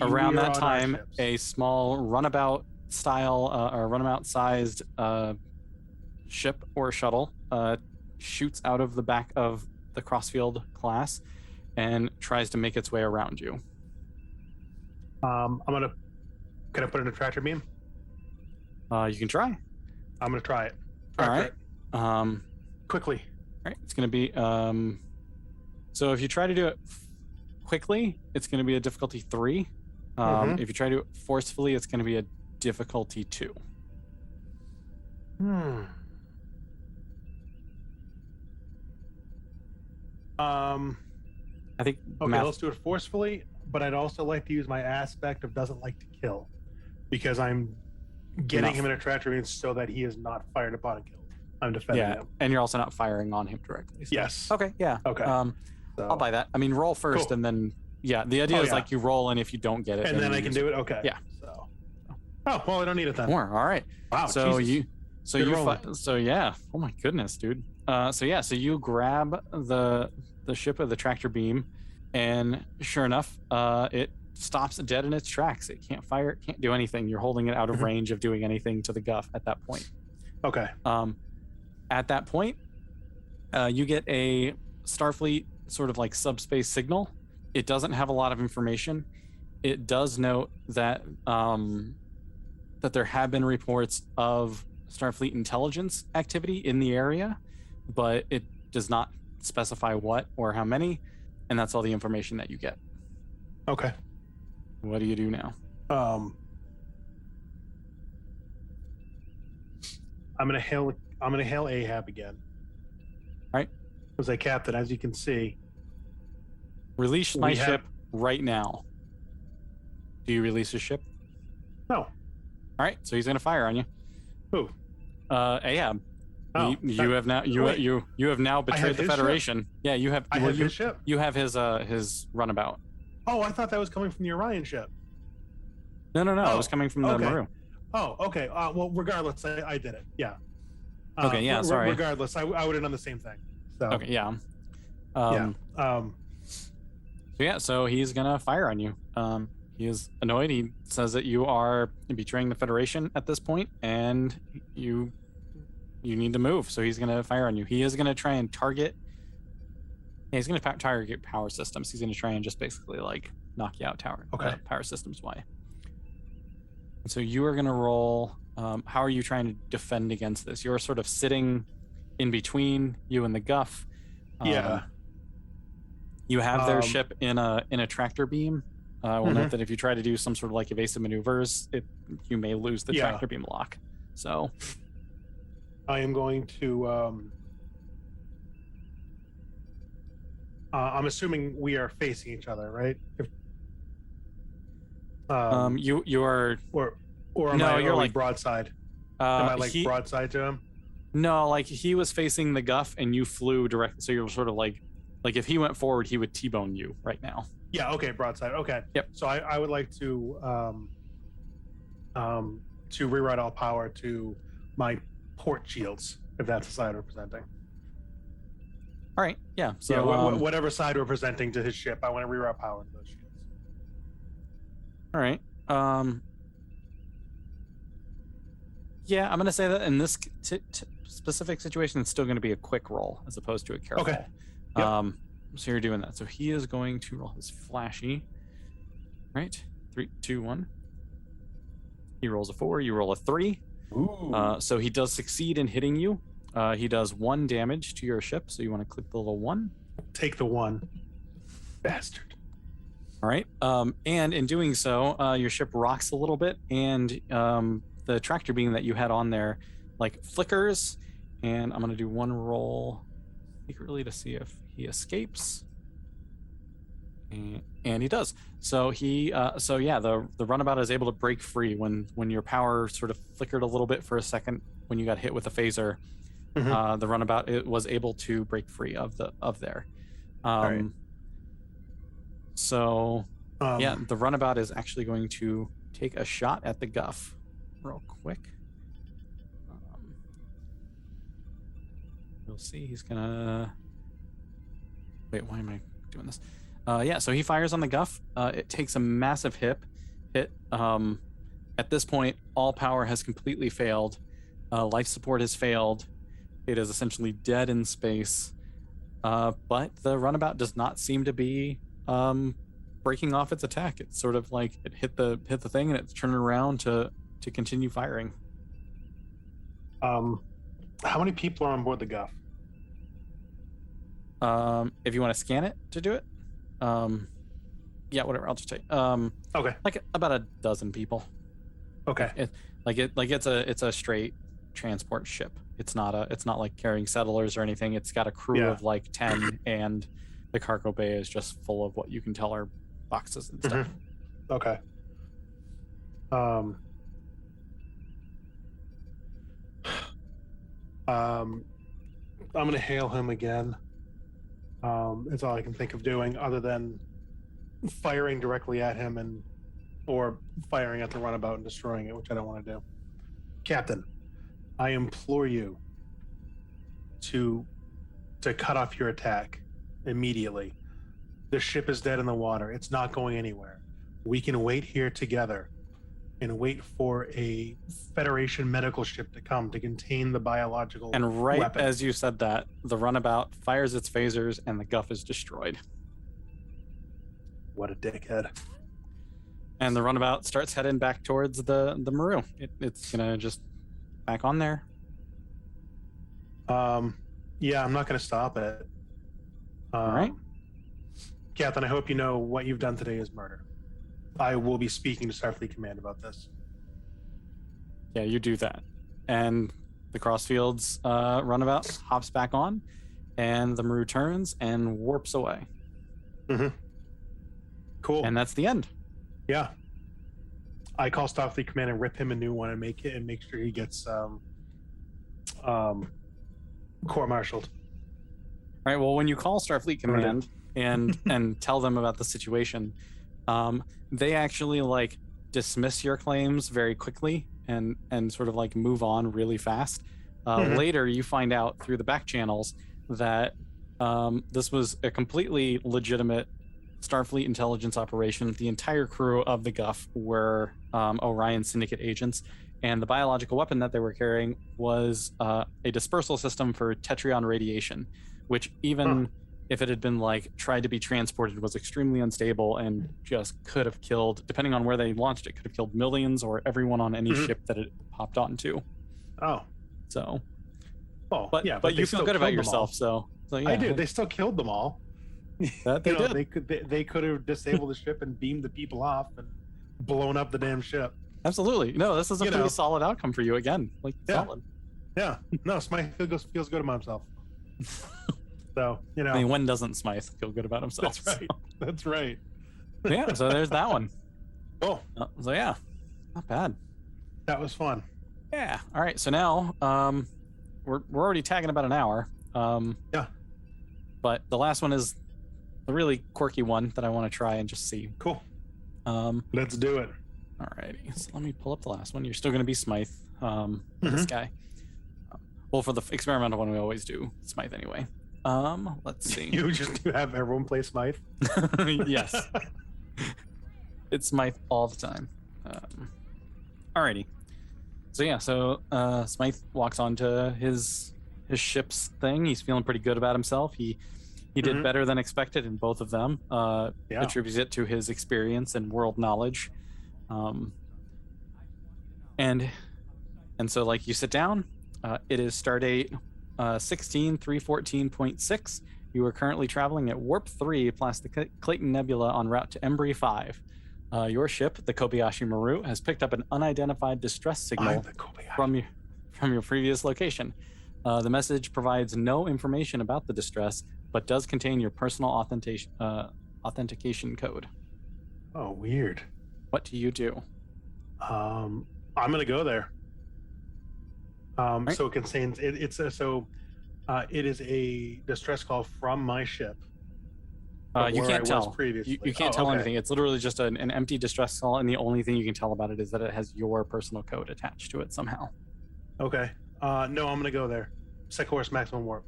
Around that time, a small runabout style or runabout sized ship or shuttle shoots out of the back of the Crossfield class and tries to make its way around you. Can I put in a tractor beam? You can try. I'm gonna try it. All right. Quickly. All right. It's gonna be so if you try to do it quickly, it's gonna be a difficulty 3. If you try to do it forcefully, it's gonna be a difficulty 2. I think. Okay, let's do it forcefully, but I'd also like to use my aspect of doesn't like to kill, because I'm getting him in a tractor beam so that he is not fired upon and killed. I'm defending him. And you're also not firing on him directly. So. Yes. Okay. Yeah. Okay. I'll buy that. I mean, roll first, and then the idea is like you roll, and if you don't get it, and then I can do it. Okay. Yeah. So. Oh well, I don't need it then. More. All right. Wow. So Jesus. So yeah. Oh my goodness, dude. So you grab the ship of the tractor beam, and sure enough, it stops dead in its tracks. It can't fire. It can't do anything. You're holding it out of range of doing anything to the guff at that point. Okay. At that point, you get a Starfleet sort of like subspace signal. It doesn't have a lot of information. It does note that that there have been reports of Starfleet intelligence activity in the area, but it does not specify what or how many, and that's all the information that you get. Okay. What do you do now? I'm gonna hail Ahab again. All right. As a captain, as you can see. Release my ship right now. Do you release his ship? No. All right, so he's gonna fire on you. Who? Ahab. Oh, you have now betrayed the Federation. Ship. Yeah, you have. I have his ship. You have his runabout. Oh, I thought that was coming from the Orion ship. No. It was coming from the Maru. Oh, okay. Well, regardless, I did it. Yeah. Okay. Yeah. Sorry. Regardless, I would have done the same thing. So. Okay. Yeah. So he's gonna fire on you. He is annoyed. He says that you are betraying the Federation at this point, and you need to move. So he's gonna fire on you. He is gonna try and target. Yeah, he's gonna target power systems. He's gonna try and just basically like knock you out power systems way. And so you are gonna roll. How are you trying to defend against this? You're sort of sitting in between you and the guff. You have their ship in a tractor beam. I will note that if you try to do some sort of like evasive maneuvers, you may lose the tractor beam lock. So I am going to. I'm assuming we are facing each other, right? You are. Or am I like broadside? Am I like broadside to him? No, like he was facing the guff and you flew directly. So you're sort of like if he went forward, he would T-bone you right now. Yeah. Okay. Broadside. Okay. Yep. So I would like to reroute all power to my port shields, if that's the side we're presenting. All right. Yeah. So whatever side we're presenting to his ship, I want to reroute power to those shields. All right. Yeah, I'm gonna say that in this specific situation, it's still gonna be a quick roll as opposed to a careful. Okay. Yep. So you're doing that. So he is going to roll his flashy. Right. 3, 2, 1. He rolls a 4. You roll a 3. Ooh. So he does succeed in hitting you. He does 1 damage to your ship. So you want to click the little 1. Take the 1. Bastard. All right. And in doing so, your ship rocks a little bit, and the tractor beam that you had on there like flickers. And I'm gonna do 1 roll secretly to see if he escapes. And he does. So the runabout is able to break free when your power sort of flickered a little bit for a second when you got hit with a phaser. Mm-hmm. The runabout was able to break free of there. Right. So the runabout is actually going to take a shot at the Guff real quick. You'll see he's gonna wait. Why am I doing this? So he fires on the Guff. It takes a massive hit. At this point, all power has completely failed. Life support has failed. It is essentially dead in space. But the runabout does not seem to be breaking off its attack. It's sort of like it hit the thing and it's turning around to continue firing. How many people are on board the Guff? If you want to scan it to do it, whatever. I'll just take. Okay. Like about a dozen people. Okay. It's a straight transport ship. It's not like carrying settlers or anything. It's got a crew of like 10, and the cargo bay is just full of what you can tell are boxes and stuff. Mm-hmm. Okay. I'm gonna hail him again. It's all I can think of doing other than firing directly at him or firing at the runabout and destroying it, which I don't want to do. Captain, I implore you to cut off your attack immediately. The ship is dead in the water. It's not going anywhere. We can wait here together and wait for a Federation medical ship to come to contain the biological weapon. As you said that, the runabout fires its phasers and the Guff is destroyed. What a dickhead. And the runabout starts heading back towards the Maru. It's gonna just back on there. Yeah, I'm not gonna stop it. All right. Captain, I hope you know what you've done today is murder. I will be speaking to Starfleet Command about this. Yeah, you do that. And the Crossfields runabout hops back on, and the Maru turns and warps away. Mm-hmm. Cool. And that's the end. Yeah. I call Starfleet Command and rip him a new one and make sure he gets court-martialed. All right, well, when you call Starfleet Command and tell them about the situation, they actually like dismiss your claims very quickly and sort of like move on really fast. Later, you find out through the back channels that this was a completely legitimate Starfleet intelligence operation. The entire crew of the Guff were Orion Syndicate agents, and the biological weapon that they were carrying was a dispersal system for Tetrion radiation, which even if it had been like tried to be transported was extremely unstable and just could have killed, depending on where they launched it, could have killed millions or everyone on any ship that it popped onto. Oh. So. Oh, but you feel good about yourself, so yeah. I do. They still killed them all. That they did. They could have disabled the ship and beamed the people off and blown up the damn ship. Absolutely. No, this is a pretty solid outcome for you again. Like solid. Yeah. No, Smythe feels good about himself. So, I mean, when doesn't Smythe feel good about himself? That's right. So. That's right. Yeah, so there's that one. Cool. So yeah, not bad. That was fun. Yeah. All right. So now we're already tagging about an hour. Yeah. But the last one is the really quirky one that I want to try and just see. Cool. Let's do it. All righty. So let me pull up the last one. You're still going to be Smythe, this guy. Well, for the experimental one, we always do Smythe anyway. Let's see. You just have everyone play Smythe? Yes. It's Smythe all the time. Alrighty. So yeah, Smythe walks onto his ship's thing. He's feeling pretty good about himself. He did better than expected in both of them. Attributes it to his experience and world knowledge. And so like you sit down. It is stardate 16314.6. You are currently traveling at warp 3 past the Clayton Nebula en route to Embry 5. Your ship, the Kobayashi Maru, has picked up an unidentified distress signal from your previous location. The message provides no information about the distress, but does contain your personal authentication code. Oh, weird. What do you do? I'm gonna go there. Right. So it contains it is a distress call from my ship. You can't tell. You can't tell anything. It's literally just an empty distress call, and the only thing you can tell about it is that it has your personal code attached to it somehow. Okay. No, I'm gonna go there. Set course, maximum warp.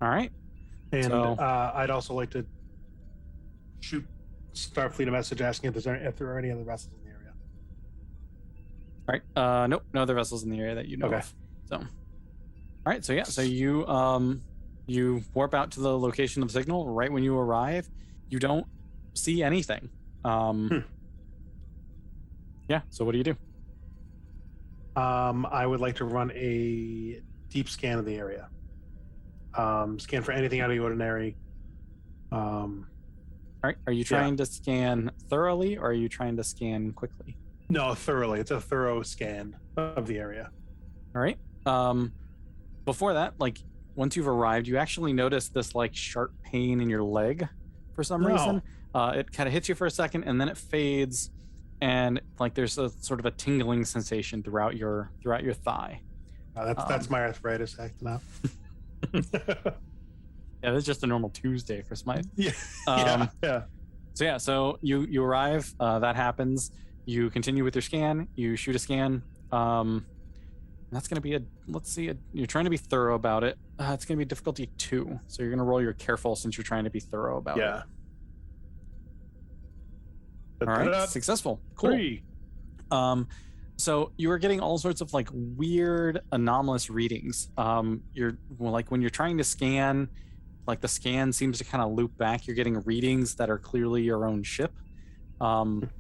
All right. And I'd also like to shoot Starfleet a message asking if there are any other vessels in the area. All right. Nope. No other vessels in the area that you know of. So. All right. So yeah. So you warp out to the location of signal. Right when you arrive, you don't see anything. Yeah. So what do you do? I would like to run a deep scan of the area. Scan for anything out of the ordinary. All right. Are you trying to scan thoroughly, or are you trying to scan quickly? No, thoroughly. It's a thorough scan of the area. All right. Before that, like once you've arrived, you actually notice this like sharp pain in your leg for some reason. It kind of hits you for a second, and then it fades, and like there's a sort of a tingling sensation throughout your thigh. That's my arthritis acting up. Yeah, that's just a normal Tuesday for Smythe. Yeah. So you arrive. That happens. You continue with your scan. You shoot a scan. That's going to be you're trying to be thorough about it. It's going to be difficulty 2. So you're going to roll your careful since you're trying to be thorough about it. Yeah. All right. Successful. Cool. 3. So you are getting all sorts of like weird anomalous readings. You're like when you're trying to scan, like the scan seems to kind of loop back. You're getting readings that are clearly your own ship.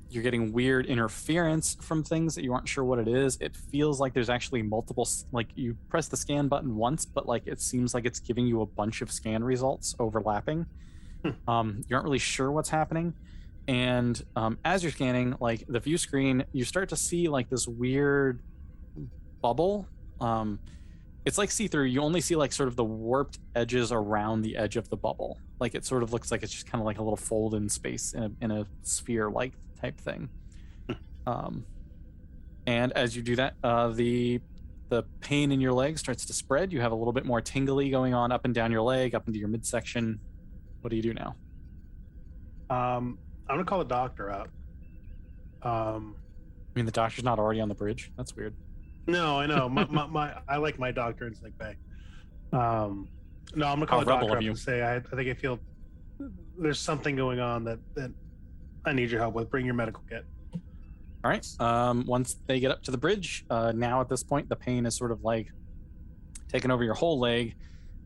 You're getting weird interference from things that you aren't sure what it is. It feels like there's actually multiple, like you press the scan button once, but like it seems like it's giving you a bunch of scan results overlapping. You aren't really sure what's happening. And as you're scanning, like the view screen, you start to see like this weird bubble. It's like see-through. You only see like sort of the warped edges around the edge of the bubble. Like it sort of looks like it's just kind of like a little fold in space in a sphere-like type thing. And as you do that, the pain in your leg starts to spread. You have a little bit more tingly going on up and down your leg, up into your midsection. What do you do now? I'm gonna call the doctor up. I mean, the doctor's not already on the bridge. That's weird. No, I know. I like my doctor in sick bay. No, I'm gonna call the doctor up and say I think I feel there's something going on that I need your help with. Bring your medical kit. All right. Once they get up to the bridge, now at this point, the pain is sort of like taken over your whole leg.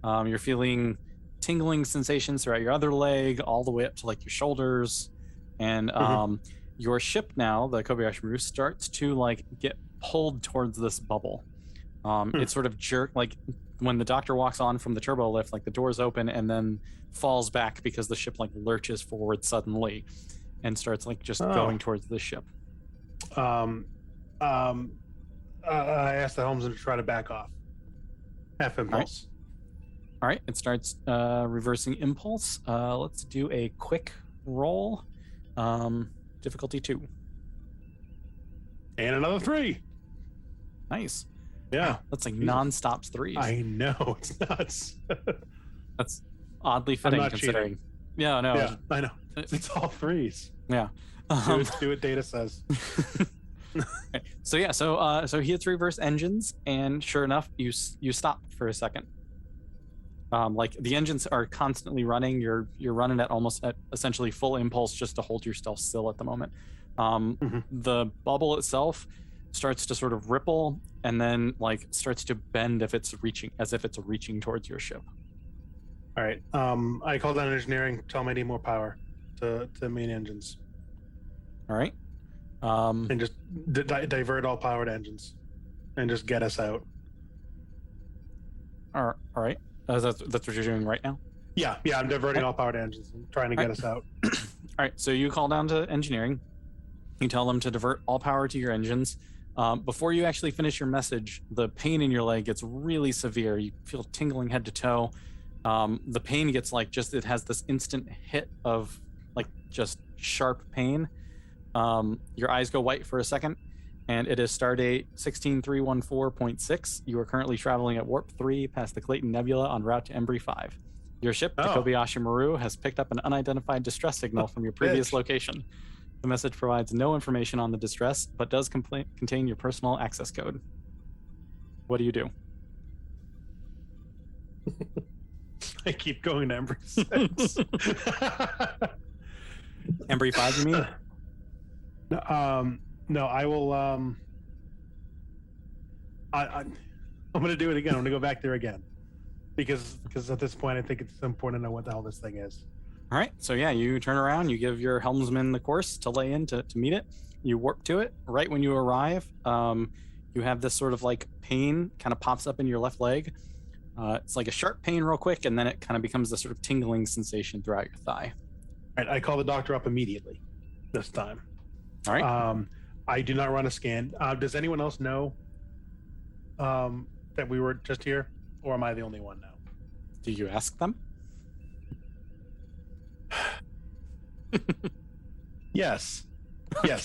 You're feeling tingling sensations throughout your other leg, all the way up to like your shoulders. And your ship now, the Kobayashi Maru, starts to like get pulled towards this bubble. It sort of jerk, like when the doctor walks on from the turbo lift, like the doors open and then falls back because the ship like lurches forward suddenly and starts like just going towards the ship. I asked the helmsman to try to back off. Half impulse. All right. It starts reversing impulse. Let's do a quick roll. Difficulty 2. And another 3. Nice. Yeah. Wow, that's like non-stop 3s. I know. It's nuts. That's oddly fitting considering. Cheating. Yeah, no. Yeah, I know. It's all 3s. Yeah. Do what Data says. Okay. So he hits reverse engines, and sure enough, you stop for a second. Like the engines are constantly running. You're running at almost at essentially full impulse just to hold yourself still at the moment. The bubble itself starts to sort of ripple and then like starts to bend if it's reaching towards your ship. All right. I call down engineering. Tell me I need more power to main engines. All right. And just divert all power to engines, and just get us out. All right. That's what you're doing right now? Yeah, I'm diverting all power to engines. I'm trying to get us out. All right, so you call down to engineering. You tell them to divert all power to your engines. Before you actually finish your message, the pain in your leg gets really severe. You feel tingling head to toe. The pain gets like it has this instant hit of like just sharp pain. Your eyes go white for a second. And it is stardate 16314.6. You are currently traveling at warp 3 past the Clayton Nebula en route to Embry 5. Your ship, the Kobayashi Maru, has picked up an unidentified distress signal from your previous location. The message provides no information on the distress, but does contain your personal access code. What do you do? I keep going to Embry 6. Embry 5, you mean? No, I will. I'm going to do it again. I'm going to go back there again because at this point, I think it's important to know what the hell this thing is. All right. So yeah, you turn around, you give your helmsman the course to lay in to meet it. You warp to it. Right when you arrive, you have this sort of like pain kind of pops up in your left leg. It's like a sharp pain real quick, and then it kind of becomes this sort of tingling sensation throughout your thigh. All right. I call the doctor up immediately this time. All right. I do not run a scan. Does anyone else know that we were just here, or am I the only one now? Do you ask them? Yes.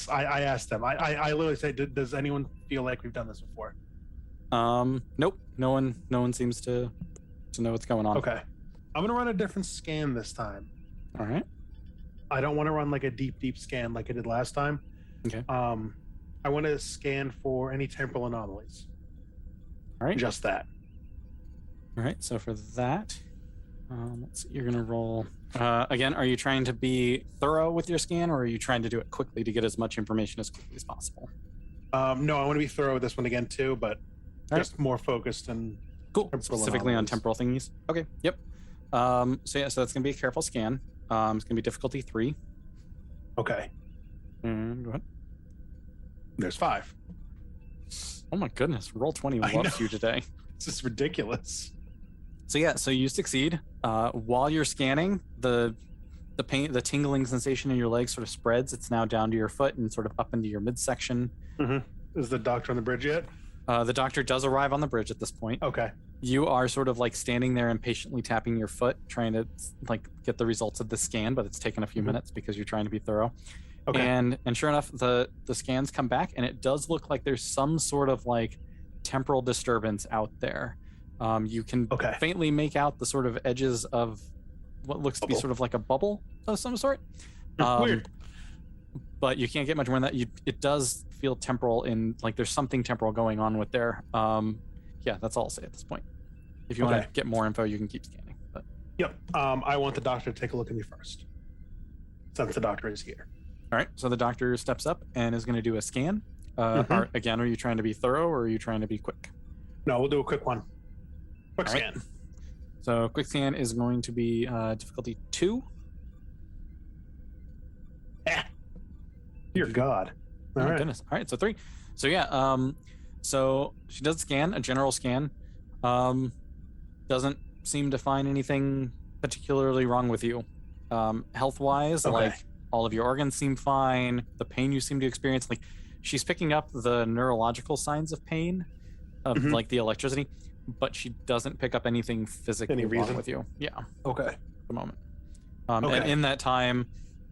I asked them. I literally said, does anyone feel like we've done this before? Nope. No one seems to know what's going on. Okay. I'm gonna run a different scan this time. All right. I don't want to run like a deep scan like I did last time. Okay. I want to scan for any temporal anomalies. All right. Just that. All right. So for that, let's see. You're gonna roll. Again, are you trying to be thorough with your scan, or are you trying to do it quickly to get as much information as quickly as possible? No, I want to be thorough with this one again too, but just more focused and cool. Specifically on temporal thingies. Okay. Yep. So that's gonna be a careful scan. It's gonna be difficulty 3. Okay. And go ahead. There's 5. Oh my goodness! Roll 20 loves you today. This is ridiculous. So yeah, so you succeed. While you're scanning, the pain, the tingling sensation in your leg sort of spreads. It's now down to your foot and sort of up into your midsection. Mm-hmm. Is the doctor on the bridge yet? The doctor does arrive on the bridge at this point. Okay. You are sort of like standing there impatiently tapping your foot, trying to like get the results of the scan, but it's taken a few minutes because you're trying to be thorough. Okay. And sure enough, the scans come back, and it does look like there's some sort of like temporal disturbance out there. You can faintly make out the sort of edges of what looks to be sort of like a bubble of some sort. Weird. But you can't get much more than that. It does feel temporal in like there's something temporal going on with there. Yeah, that's all I'll say at this point. If you want to get more info, you can keep scanning. But yep. I want the doctor to take a look at me first, since the doctor is here. All right. So the doctor steps up and is going to do a scan. Again, are you trying to be thorough or are you trying to be quick? No, we'll do a quick one. Quick scan. Right. So quick scan is going to be difficulty 2. Dear God. All right. Goodness. All right. So 3. So yeah. So she does scan, a general scan. Doesn't seem to find anything particularly wrong with you. Health-wise, like all of your organs seem fine. The pain you seem to experience, like she's picking up the neurological signs of pain, of like the electricity, but she doesn't pick up anything physically wrong with you. Yeah. Okay. At the moment. And in that time,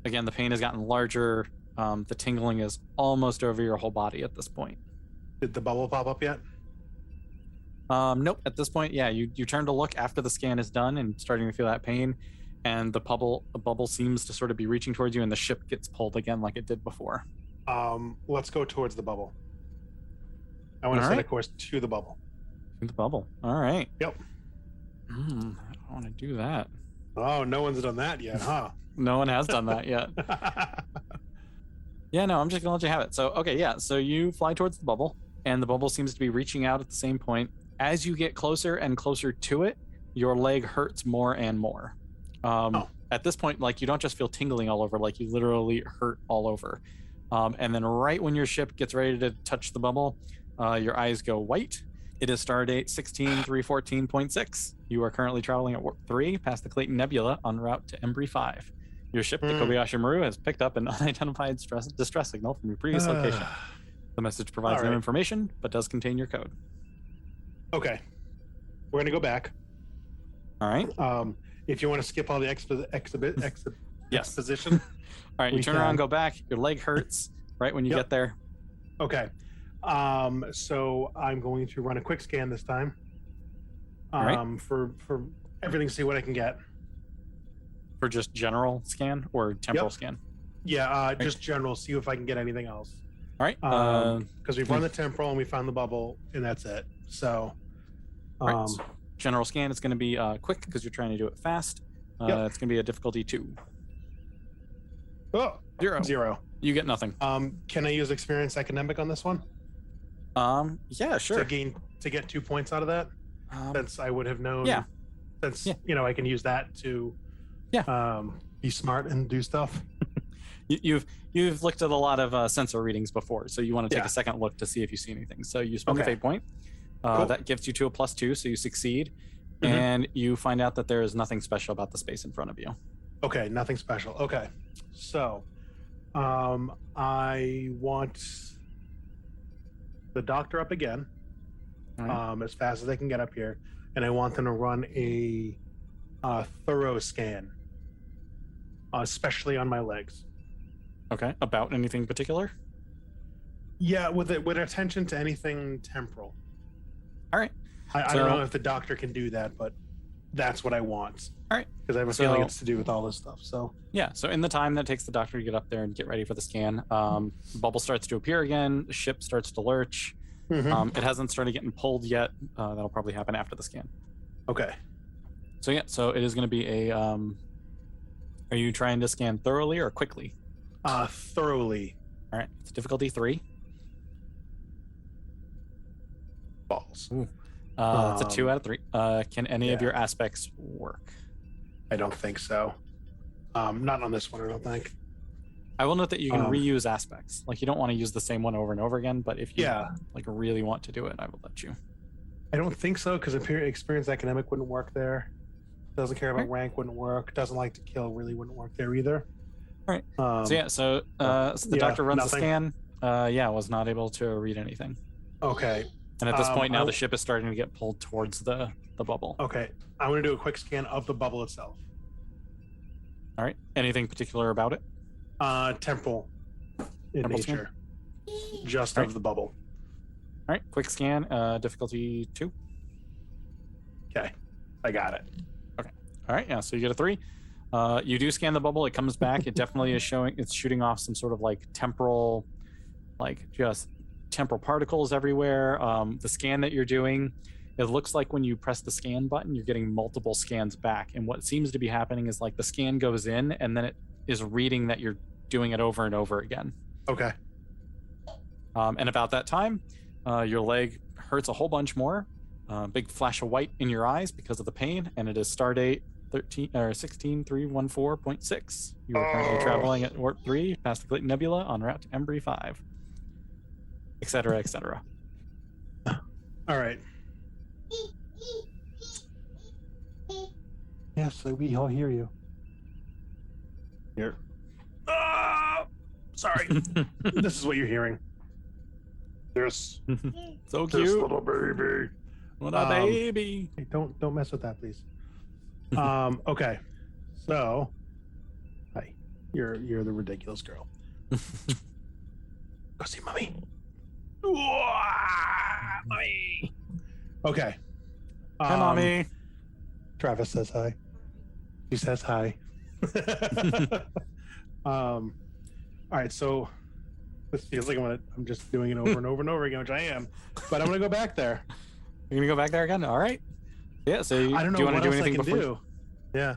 again, the pain has gotten larger. The tingling is almost over your whole body at this point. Did the bubble pop up yet? Nope. At this point, yeah, you turn to look after the scan is done and starting to feel that pain, and the bubble seems to sort of be reaching towards you, and the ship gets pulled again like it did before. Let's go towards the bubble. I want to set a course to the bubble. To the bubble. All right. Yep. That want to do that. Oh, no one's done that yet, huh? No one has done that yet. Yeah, no, I'm just gonna let you have it. So, okay, yeah. So you fly towards the bubble, and the bubble seems to be reaching out at the same point. As you get closer and closer to it, your leg hurts more and more. At this point, like, you don't just feel tingling all over, like you literally hurt all over. And then right when your ship gets ready to touch the bubble, your eyes go white. It is stardate 16314.6. You are currently traveling at warp 3 past the Clayton Nebula en route to Embry 5. Your ship, the Kobayashi Maru, has picked up an unidentified distress signal from your previous location. The message provides no information, but does contain your code. Okay. We're going to go back. All right. If you want to skip all the exposition. All right, you turn around, go back. Your leg hurts right when you get there. Okay. So I'm going to run a quick scan this time. For everything, see what I can get. For just general scan or temporal scan? Yeah, just general, see if I can get anything else. All right. Because we've run the temporal and we found the bubble, and that's it. So, so general scan is going to be quick because you're trying to do it fast. It's going to be a difficulty 2. Oh, 0. You get nothing. Can I use experience academic on this one? Yeah, sure. To get 2 points out of that, since I would have known. Yeah. Since I can use that to. Be smart and do stuff. You've looked at a lot of sensor readings before, so you want to take a second look to see if you see anything. So you spend the fate point. Cool. That gives you to a +2, so you succeed, and you find out that there is nothing special about the space in front of you. Okay, nothing special. Okay, so I want the doctor up again, as fast as they can get up here, and I want them to run a thorough scan. Especially on my legs. Okay. About anything particular? Yeah, with attention to anything temporal. All right. I don't know if the doctor can do that, but that's what I want. All right. Because I have a feeling it's to do with all this stuff. So yeah. So in the time that it takes the doctor to get up there and get ready for the scan, the bubble starts to appear again. The ship starts to lurch. It hasn't started getting pulled yet. That'll probably happen after the scan. Okay. So yeah. So it is going to be a. Are you trying to scan thoroughly or quickly? Thoroughly. All right. It's difficulty 3. Balls. It's a 2 out of 3. Can any of your aspects work? I don't think so. Not on this one, I don't think. I will note that you can reuse aspects. Like, you don't want to use the same one over and over again, but if you really want to do it, I will let you. I don't think so, because experience academic wouldn't work there. Doesn't care about rank wouldn't work. Doesn't like to kill really wouldn't work there either. All right. So the doctor runs the scan. Was not able to read anything. Okay. And at this point now the ship is starting to get pulled towards the bubble. Okay. I'm going to do a quick scan of the bubble itself. All right. Anything particular about it? Temporal in nature. Just of the bubble. All right. Quick scan. Difficulty 2. Okay. I got it. All right, yeah, so you get a 3. You do scan the bubble, it comes back. It definitely is it's shooting off some sort of like temporal, like just temporal particles everywhere. The scan that you're doing, it looks like when you press the scan button, you're getting multiple scans back. And what seems to be happening is like the scan goes in and then it is reading that you're doing it over and over again. Okay. And about that time, your leg hurts a whole bunch more. Big flash of white in your eyes because of the pain, and it is stardate 16314.6. You are currently traveling at warp 3 past the Clayton Nebula en route to Embry 5, etc., etc. All right. Yes, we all hear you. Here. Sorry. This is what you're hearing. There's so cute. This little baby. What a baby. Hey, don't mess with that, please. Okay. So, hi. You're the ridiculous girl. Go see mommy. Mommy. Okay. Hi, mommy. Travis says hi. She says hi. All right, so this feels like I'm just doing it over and over and over again, which I am. But I'm gonna go back there. You're gonna go back there again? All right. Yeah. So I don't do know you want to what do else I anything can before? do. Yeah. All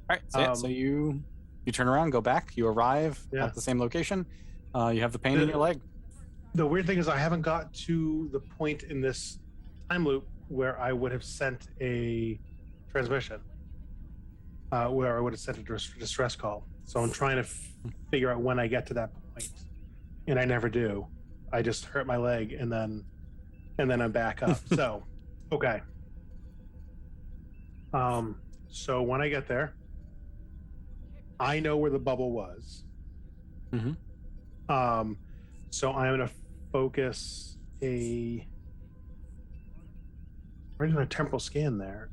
right. So yeah. So you turn around, go back. You arrive Yeah. at the same location. You have the pain in your leg. The weird thing is I haven't got to the point in this time loop where I would have sent a transmission, where I would have sent a distress call. So I'm trying to figure out when I get to that point, and I never do. I just hurt my leg, and then I'm back up. So, okay. So when I get there, I know where the bubble was. Mm-hmm. So I'm gonna focus a regular temporal scan there.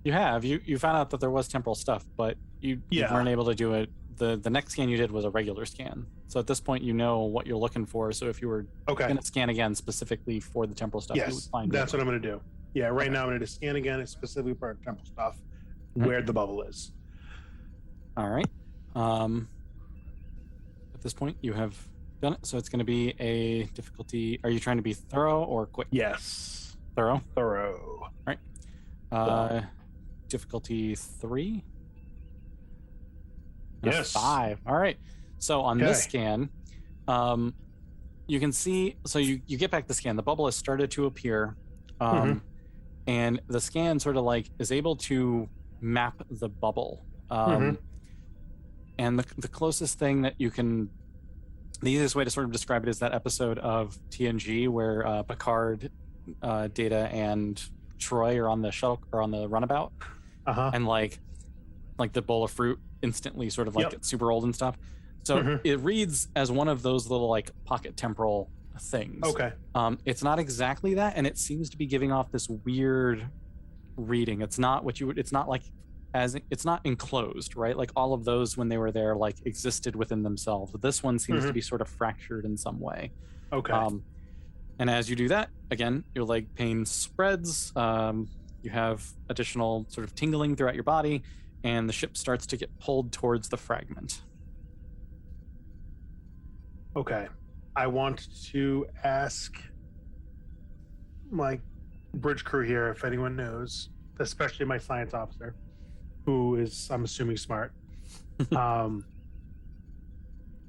You found out that there was temporal stuff, but you weren't able to do it. The next scan you did was a regular scan. So at this point, you know what you're looking for. So if you were going to scan again specifically for the temporal stuff, you would find that's what I'm going to do. Yeah, right now I'm going to scan again specifically for temporal stuff, where the bubble is. All right. At this point, you have done it. So it's going to be a difficulty. Are you trying to be thorough or quick? Yes. Thorough? Thorough. All right. Difficulty 3? Yes. 5. All right. So on this scan, you can see, so you get back the scan, the bubble has started to appear, and the scan sort of like is able to map the bubble. And the closest thing that you can, the easiest way to sort of describe it is that episode of TNG where Picard, Data, and Troy are on the shuttle or on the runabout, and like the bowl of fruit instantly sort of like gets super old and stuff. So it reads as one of those little like pocket temporal things. Okay. It's not exactly that, and it seems to be giving off this weird reading. It's not what you would. It's not like it's not enclosed, right? Like all of those when they were there, like existed within themselves. But this one seems to be sort of fractured in some way. Okay. And as you do that, again, your leg pain spreads. You have additional sort of tingling throughout your body, and the ship starts to get pulled towards the fragment. Okay. I want to ask my bridge crew here, if anyone knows, especially my science officer, who is, I'm assuming, smart,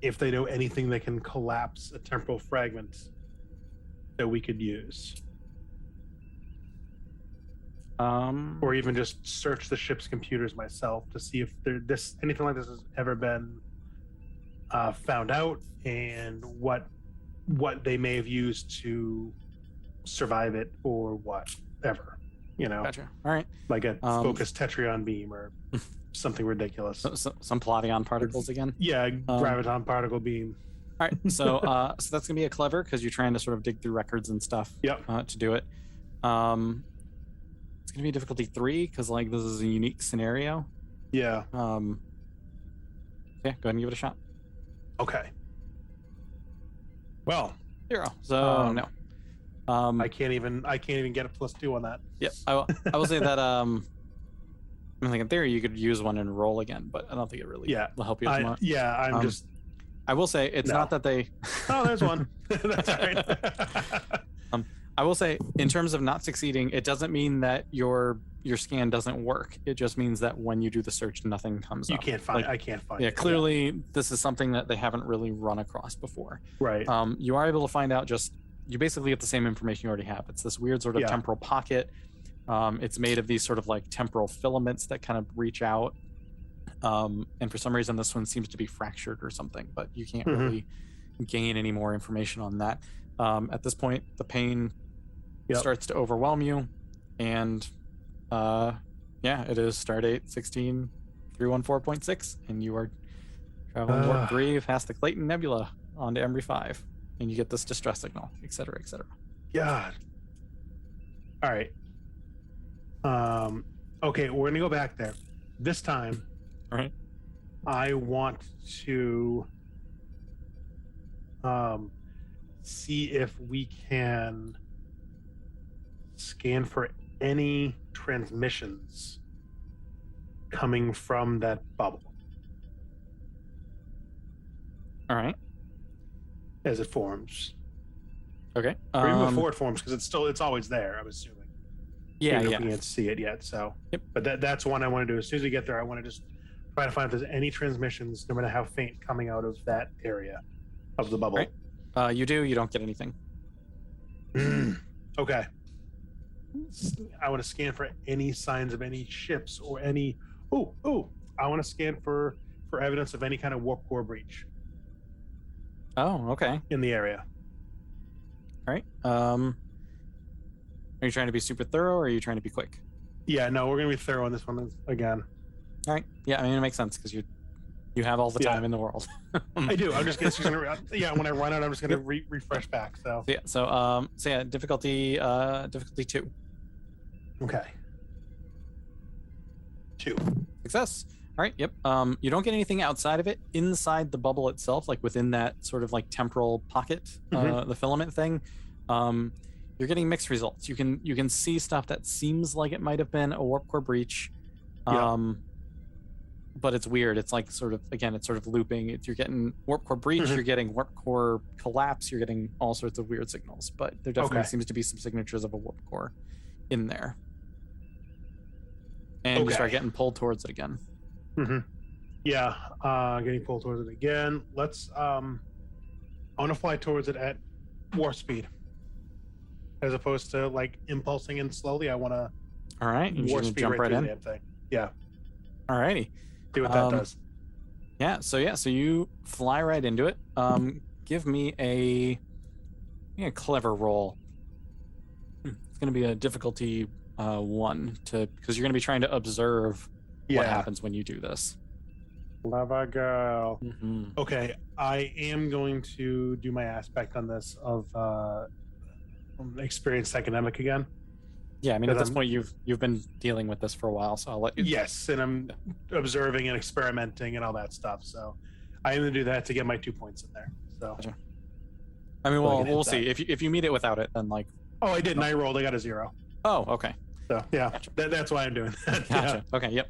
if they know anything that can collapse a temporal fragment that we could use. Or even just search the ship's computers myself to see if anything like this has ever been found out, and what they may have used to survive it, or whatever, Gotcha. All right. Like a focused tetrion beam or something ridiculous. Some plation particles again. Yeah, graviton particle beam. All right. So so that's gonna be a clever because you're trying to sort of dig through records and stuff. To do it. It's gonna be difficulty 3 because like this is a unique scenario. Yeah. Yeah. Go ahead and give it a shot. Okay. Well, 0. So no. I can't even get a +2 on that. Yep. I will say that I think in theory you could use one and roll again, but I don't think it really will help you as much. Yeah, I'm just. I will say it's not that they. Oh, there's one. That's all right. I will say, in terms of not succeeding, it doesn't mean that your scan doesn't work. It just means that when you do the search, nothing comes up. You can't find. I can't find. Yeah, clearly this is something that they haven't really run across before. Right. You are able to find out you basically get the same information you already have. It's this weird sort of temporal pocket. It's made of these sort of like temporal filaments that kind of reach out. And for some reason, this one seems to be fractured or something, but you can't really gain any more information on that. At this point, the pain starts to overwhelm you, and it is stardate 16314.6, and you are traveling warp 3 past the Clayton Nebula onto Embry 5, and you get this distress signal, etc., etc. God. All right. Okay, we're gonna go back there. This time, all right. I want to see if we can scan for any transmissions coming from that bubble. All right. As it forms. Okay. Or even before it forms, because it's always there, I'm assuming. Yeah, even if yeah. we can't see it yet. So, Yep. but that's one I want to do. As soon as we get there, I want to just try to find if there's any transmissions, no matter how faint, coming out of that area of the bubble. Right. You don't get anything. Okay. I want to scan for any signs of any ships or any. I want to scan for evidence of any kind of warp core breach Oh, okay. in the area. All right. Are you trying to be super thorough, or are you trying to be quick? Yeah, no, we're gonna be thorough on this one again. All right. Yeah, I mean, it makes sense because you have all the time in the world. I do. I'm just gonna when I run out, I'm just gonna refresh back. So yeah, difficulty 2. Okay. 2. Success. All right. Yep. You don't get anything outside of it. Inside the bubble itself, like within that sort of like temporal pocket, the filament thing, you're getting mixed results. You can see stuff that seems like it might have been a warp core breach, but it's weird. It's like sort of looping. You're getting warp core breach. You're getting warp core collapse. You're getting all sorts of weird signals. But there definitely seems to be some signatures of a warp core in there, and you start getting pulled towards it again. Yeah, getting pulled towards it again. Let's. I want to fly towards it at warp speed, as opposed to like impulsing in slowly. I want to. All right, you warp just speed jump right through in. the damn thing. Yeah. All righty. See what that does. So you fly right into it. Give me a clever roll. It's going to be a difficulty 1 because you're going to be trying to observe what happens when you do this. Clever girl. Okay, I am going to do my aspect on this of experienced academic again. Yeah, I mean at this point you've been dealing with this for a while, so I'll let you. Yes, and I'm observing and experimenting and all that stuff. So I am going to do that to get my 2 points in there. So gotcha. I mean, we'll see. If you meet it without it, then like. Oh, I didn't. I rolled. I got a 0. Oh, okay. So yeah, gotcha. That's why I'm doing that. Gotcha. Yeah. Okay. Yep.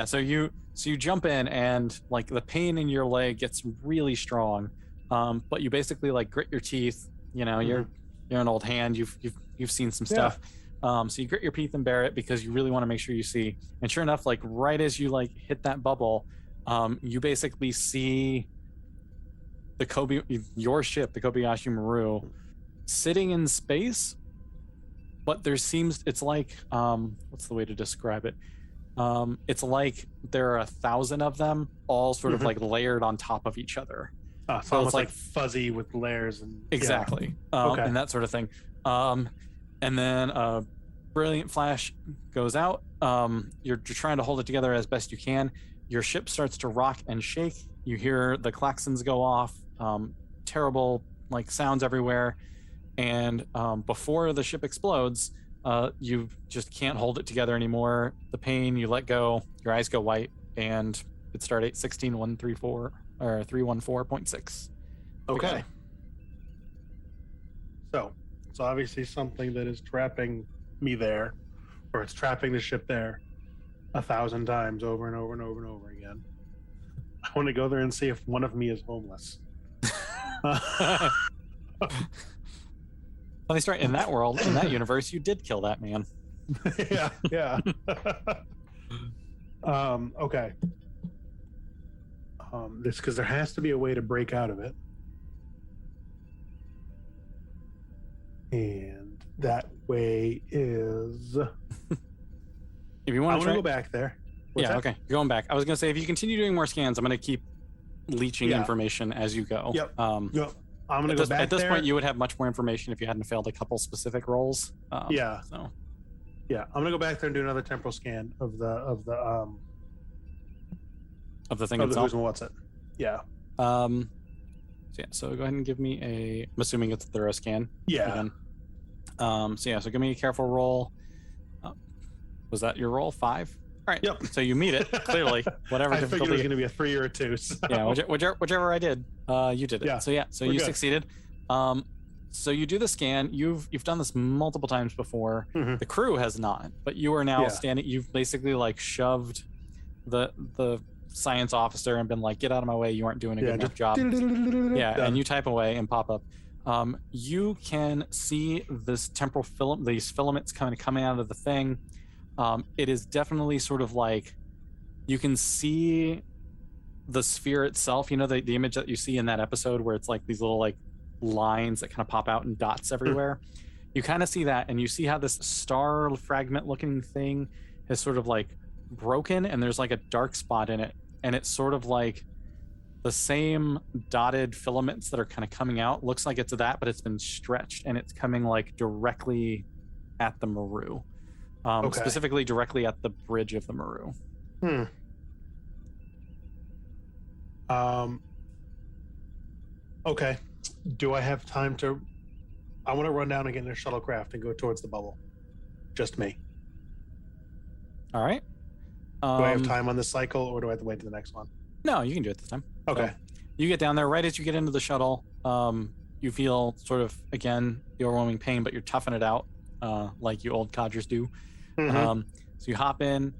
So you jump in and like the pain in your leg gets really strong, but you basically like grit your teeth. You know, you're an old hand. You've seen some stuff. So you grit your teeth and bear it because you really want to make sure you see. And sure enough, like right as you like hit that bubble, you basically see your ship, the Kobayashi Maru, sitting in space. But it's like what's the way to describe it? It's like there are 1,000 of them, all sort of like layered on top of each other. So almost like fuzzy with layers and exactly, and that sort of thing. And then a brilliant flash goes out. You're trying to hold it together as best you can. Your ship starts to rock and shake. You hear the klaxons go off. Terrible like sounds everywhere. And before the ship explodes, you just can't hold it together anymore. The pain, you let go, your eyes go white, and it's stardate 16134 or 314.6. Okay. So it's obviously something that is trapping me there, or it's trapping the ship there 1,000 times over and over and over and over again. I want to go there and see if one of me is homeless. Funny story. In that world, in that universe, you did kill that man. yeah. Okay. This because there has to be a way to break out of it, and that way is. If you want to go back there. What's that? Okay, you're going back. I was gonna say if you continue doing more scans, I'm gonna keep leeching information as you go. Yep. I'm gonna go back at this point. You would have much more information if you hadn't failed a couple specific rolls. So I'm gonna go back there and do another temporal scan of the thing itself. Who's and what's it? Yeah. So go ahead and give me I'm assuming it's a thorough scan. Yeah. Again. So give me a careful roll. Was that your roll? 5? All right. Yep. So you meet it clearly. Whatever. I figured it was going to be a 3 or a 2. So. Yeah. Whichever I did, you did it. Yeah. So you succeeded. So you do the scan. You've done this multiple times before. Mm-hmm. The crew has not, but you are now standing. You've basically like shoved the science officer and been like, "Get out of my way! You aren't doing a good enough job." Yeah, and you type away and pop up. You can see this temporal these filaments kind of coming out of the thing. It is definitely sort of like you can see the sphere itself. You know, the image that you see in that episode where it's like these little like lines that kind of pop out and dots everywhere. You kind of see that, and you see how this star fragment looking thing is sort of like broken, and there's like a dark spot in it, and it's sort of like the same dotted filaments that are kind of coming out. Looks like it's that, but it's been stretched, and it's coming like directly at the Maru. Specifically directly at the bridge of the Maru. Okay. Do I have time to... I want to run down and get in a shuttlecraft and go towards the bubble. Just me. All right. Do I have time on this cycle, or do I have to wait to the next one? No, you can do it this time. Okay. So you get down there right as you get into the shuttle. You feel sort of, again, the overwhelming pain, but you're toughing it out like you old codgers do. So you hop in,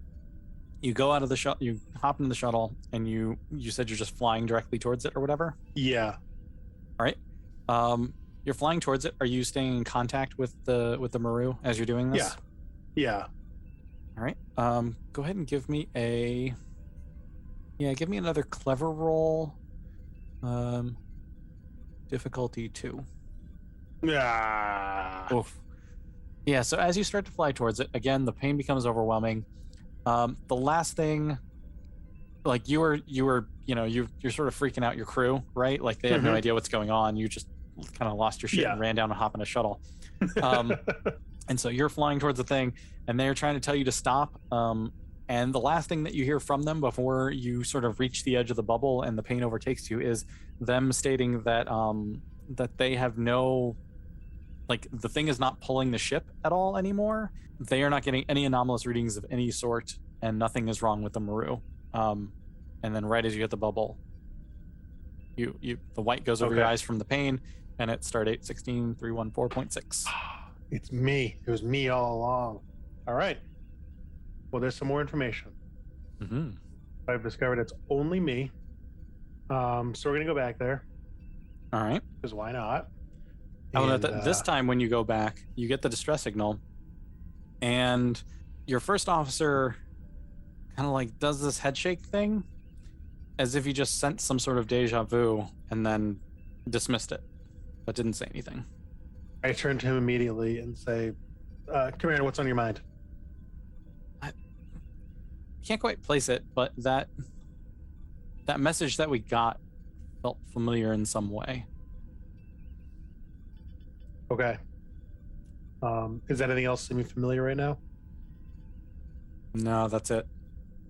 you go out of the shuttle, you hop into the shuttle, and you said you're just flying directly towards it or whatever? Yeah. All right. You're flying towards it. Are you staying in contact with the Maru as you're doing this? Yeah. All right. Go ahead and give me give me another clever roll. Difficulty 2. Yeah. Oof. Yeah, so as you start to fly towards it, again, the pain becomes overwhelming. The last thing, like you're sort of freaking out your crew, right? Like they have no idea what's going on. You just kind of lost your shit and ran down and hop in a shuttle. And so you're flying towards the thing, and they're trying to tell you to stop. And the last thing that you hear from them before you sort of reach the edge of the bubble and the pain overtakes you is them stating that that they have no, like, the thing is not pulling the ship at all anymore. They are not getting any anomalous readings of any sort, and nothing is wrong with the Maru. And then right as you hit the bubble, the white goes over your eyes from the pain, and it's stardate 16314.6. It's me. It was me all along. All right. Well, there's some more information. I've discovered it's only me. So we're gonna go back there. All right. Because why not? I will note that this time when you go back, you get the distress signal, and your first officer kind of like does this head shake thing as if he just sent some sort of deja vu and then dismissed it, but didn't say anything. I turn to him immediately and say, Commander, what's on your mind? I can't quite place it, but that message that we got felt familiar in some way. Okay. Is anything else seeming familiar right now? No, that's it.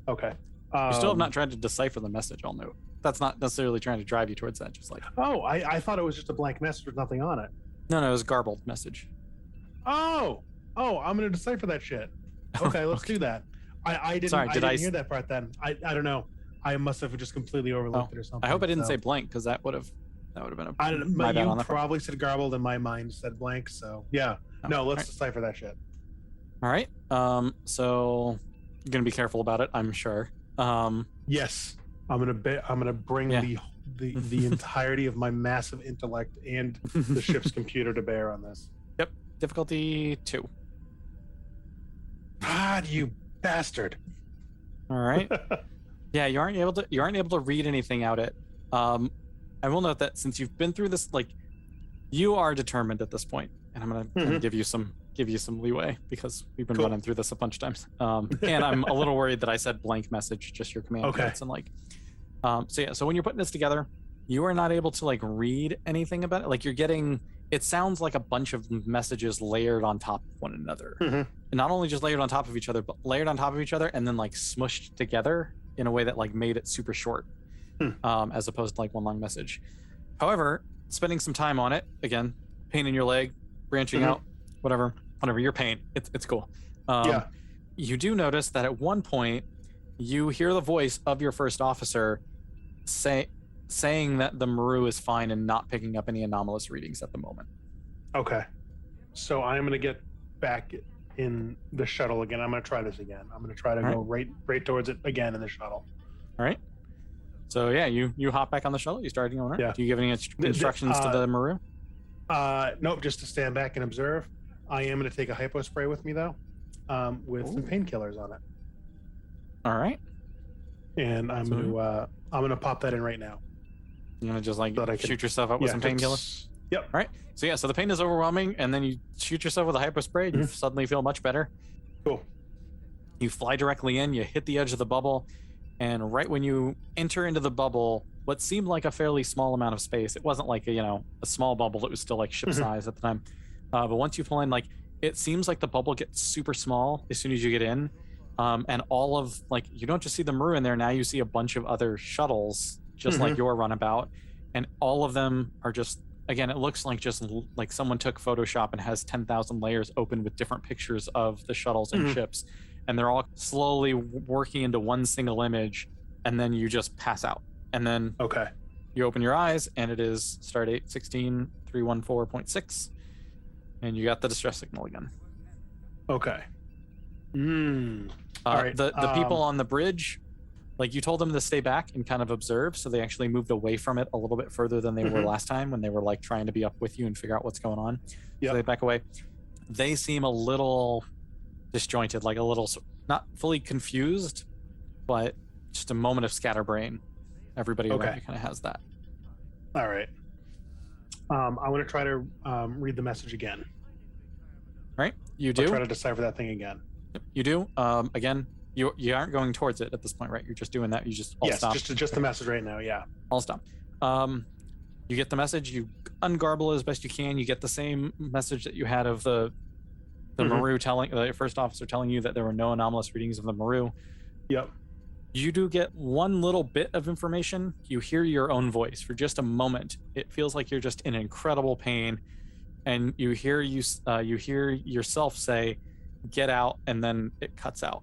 Okay. You still have not tried to decipher the message, I'll note. That's not necessarily trying to drive you towards that, just like... Oh, I thought it was just a blank message with nothing on it. No, it was a garbled message. Oh, I'm going to decipher that shit. Okay, let's do that. I didn't hear that part then. I don't know. I must have just completely overlooked it or something. I hope I didn't say blank, because that would have been a... You probably said garbled, and my mind said blank, so yeah. Let's decipher that shit. All right. So you're going to be careful about it, I'm sure. Yes. I'm gonna bring the entirety of my massive intellect and the ship's computer to bear on this. Yep. Difficulty 2. God, you bastard! All right. Yeah, you aren't able to read anything out it. I will note that since you've been through this, like, you are determined at this point, and I'm gonna give you some leeway because we've been running through this a bunch of times. And I'm a little worried that I said blank message, just your command codes, and like. So when you're putting this together, you are not able to like read anything about it. Like it sounds like a bunch of messages layered on top of one another. And not only just layered on top of each other, but layered on top of each other and then like smushed together in a way that like made it super short, as opposed to like one long message. However, spending some time on it, again, pain in your leg, branching out, whatever your pain, it's cool. You do notice that at one point you hear the voice of your first officer saying that the Maru is fine and not picking up any anomalous readings at the moment. Okay. So I'm going to get back in the shuttle again. I'm going to try this again. I'm going to try to go right towards it again in the shuttle. All right. So yeah, you hop back on the shuttle. You start going. Yeah. Do you give any instructions to the Maru? Nope, just to stand back and observe. I am going to take a hypo spray with me though, with some painkillers on it, All right. and I'm gonna pop that in right now. You're gonna just like So that I can- shoot yourself up with some painkillers. Yep. All right. So yeah, so the pain is overwhelming, and then you shoot yourself with a hypo spray, and you suddenly feel much better. Cool. You fly directly in. You hit the edge of the bubble, and right when you enter into the bubble, what seemed like a fairly small amount of space. It wasn't like a small bubble. It was still like ship size at the time. But once you pull in, like it seems like the bubble gets super small as soon as you get in. And all of you don't just see the Maru in there. Now you see a bunch of other shuttles, just like your runabout, and all of them are just. Again, it looks like just like someone took Photoshop and has 10,000 layers open with different pictures of the shuttles and ships, and they're all slowly working into one single image, and then you just pass out. And then you open your eyes, and it is stardate 16314.6, and you got the distress signal again. Okay. All right. The people on the bridge, like you told them to stay back and kind of observe, so they actually moved away from it a little bit further than they were last time when they were like trying to be up with you and figure out what's going on. So they back away. They seem a little disjointed, like a little not fully confused, but just a moment of scatterbrain. Everybody around you kind of has that. All right. I want to try to read the message again. Right? You do. I'll try to decipher that thing again. You do. Again, you aren't going towards it at this point, right? You're just doing that. You just stop. just the message right now. Yeah. I'll stop. You get the message. You ungarble as best you can. You get the same message that you had of the Maru telling the first officer telling you that there were no anomalous readings of the Maru. Yep. You do get one little bit of information. You hear your own voice for just a moment. It feels like you're just in incredible pain, and you hear yourself say, "Get out," and then it cuts out.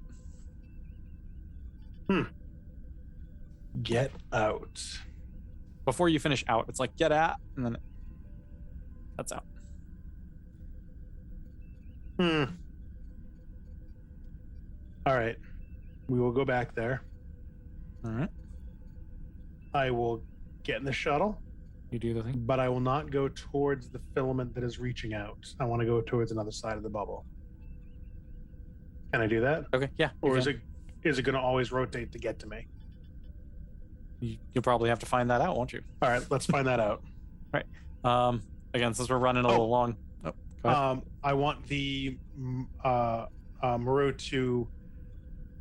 Get out. Before you finish out, it's like "get out," and then it cuts out. All right. We will go back there. All right. I will get in the shuttle. You do the thing. But I will not go towards the filament that is reaching out. I want to go towards another side of the bubble. Can I do that? Okay, yeah. Or is it going to always rotate to get to me? You'll probably have to find that out, won't you? All right, let's find that out. All right. Again, since we're running a little long. Oh, go ahead. I want the Maru to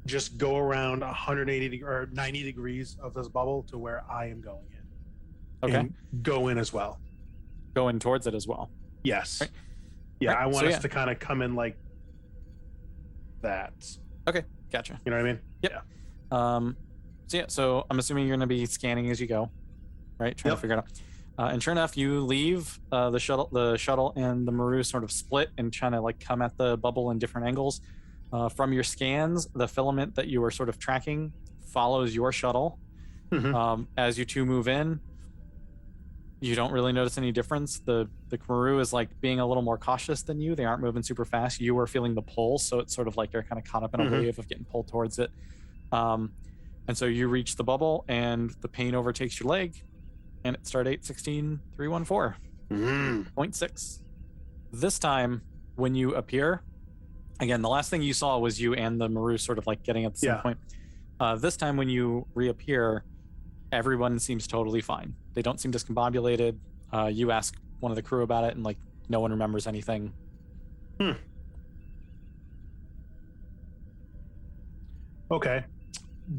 just go around 180 or 90 degrees of this bubble to where I am going in. Okay. And go in as well. Go in towards it as well. Yes. Right. Yeah, right. I want us to kind of come in like that. Okay, gotcha. You know what I mean? Yep. Yeah. So I'm assuming you're going to be scanning as you go, right? Trying to figure it out. And sure enough, you leave the shuttle and the Maru sort of split and trying to like come at the bubble in different angles. From your scans, the filament that you are sort of tracking follows your shuttle. As you two move in, you don't really notice any difference. The Maru is like being a little more cautious than you. They aren't moving super fast. You are feeling the pull, so it's sort of like they're kind of caught up in a wave of getting pulled towards it. And so you reach the bubble, and the pain overtakes your leg, and it stardate 16314.6. This time, when you appear, again, the last thing you saw was you and the Maru sort of like getting at the same point. This time, when you reappear, everyone seems totally fine. They don't seem discombobulated. You ask one of the crew about it, and like no one remembers anything. Okay.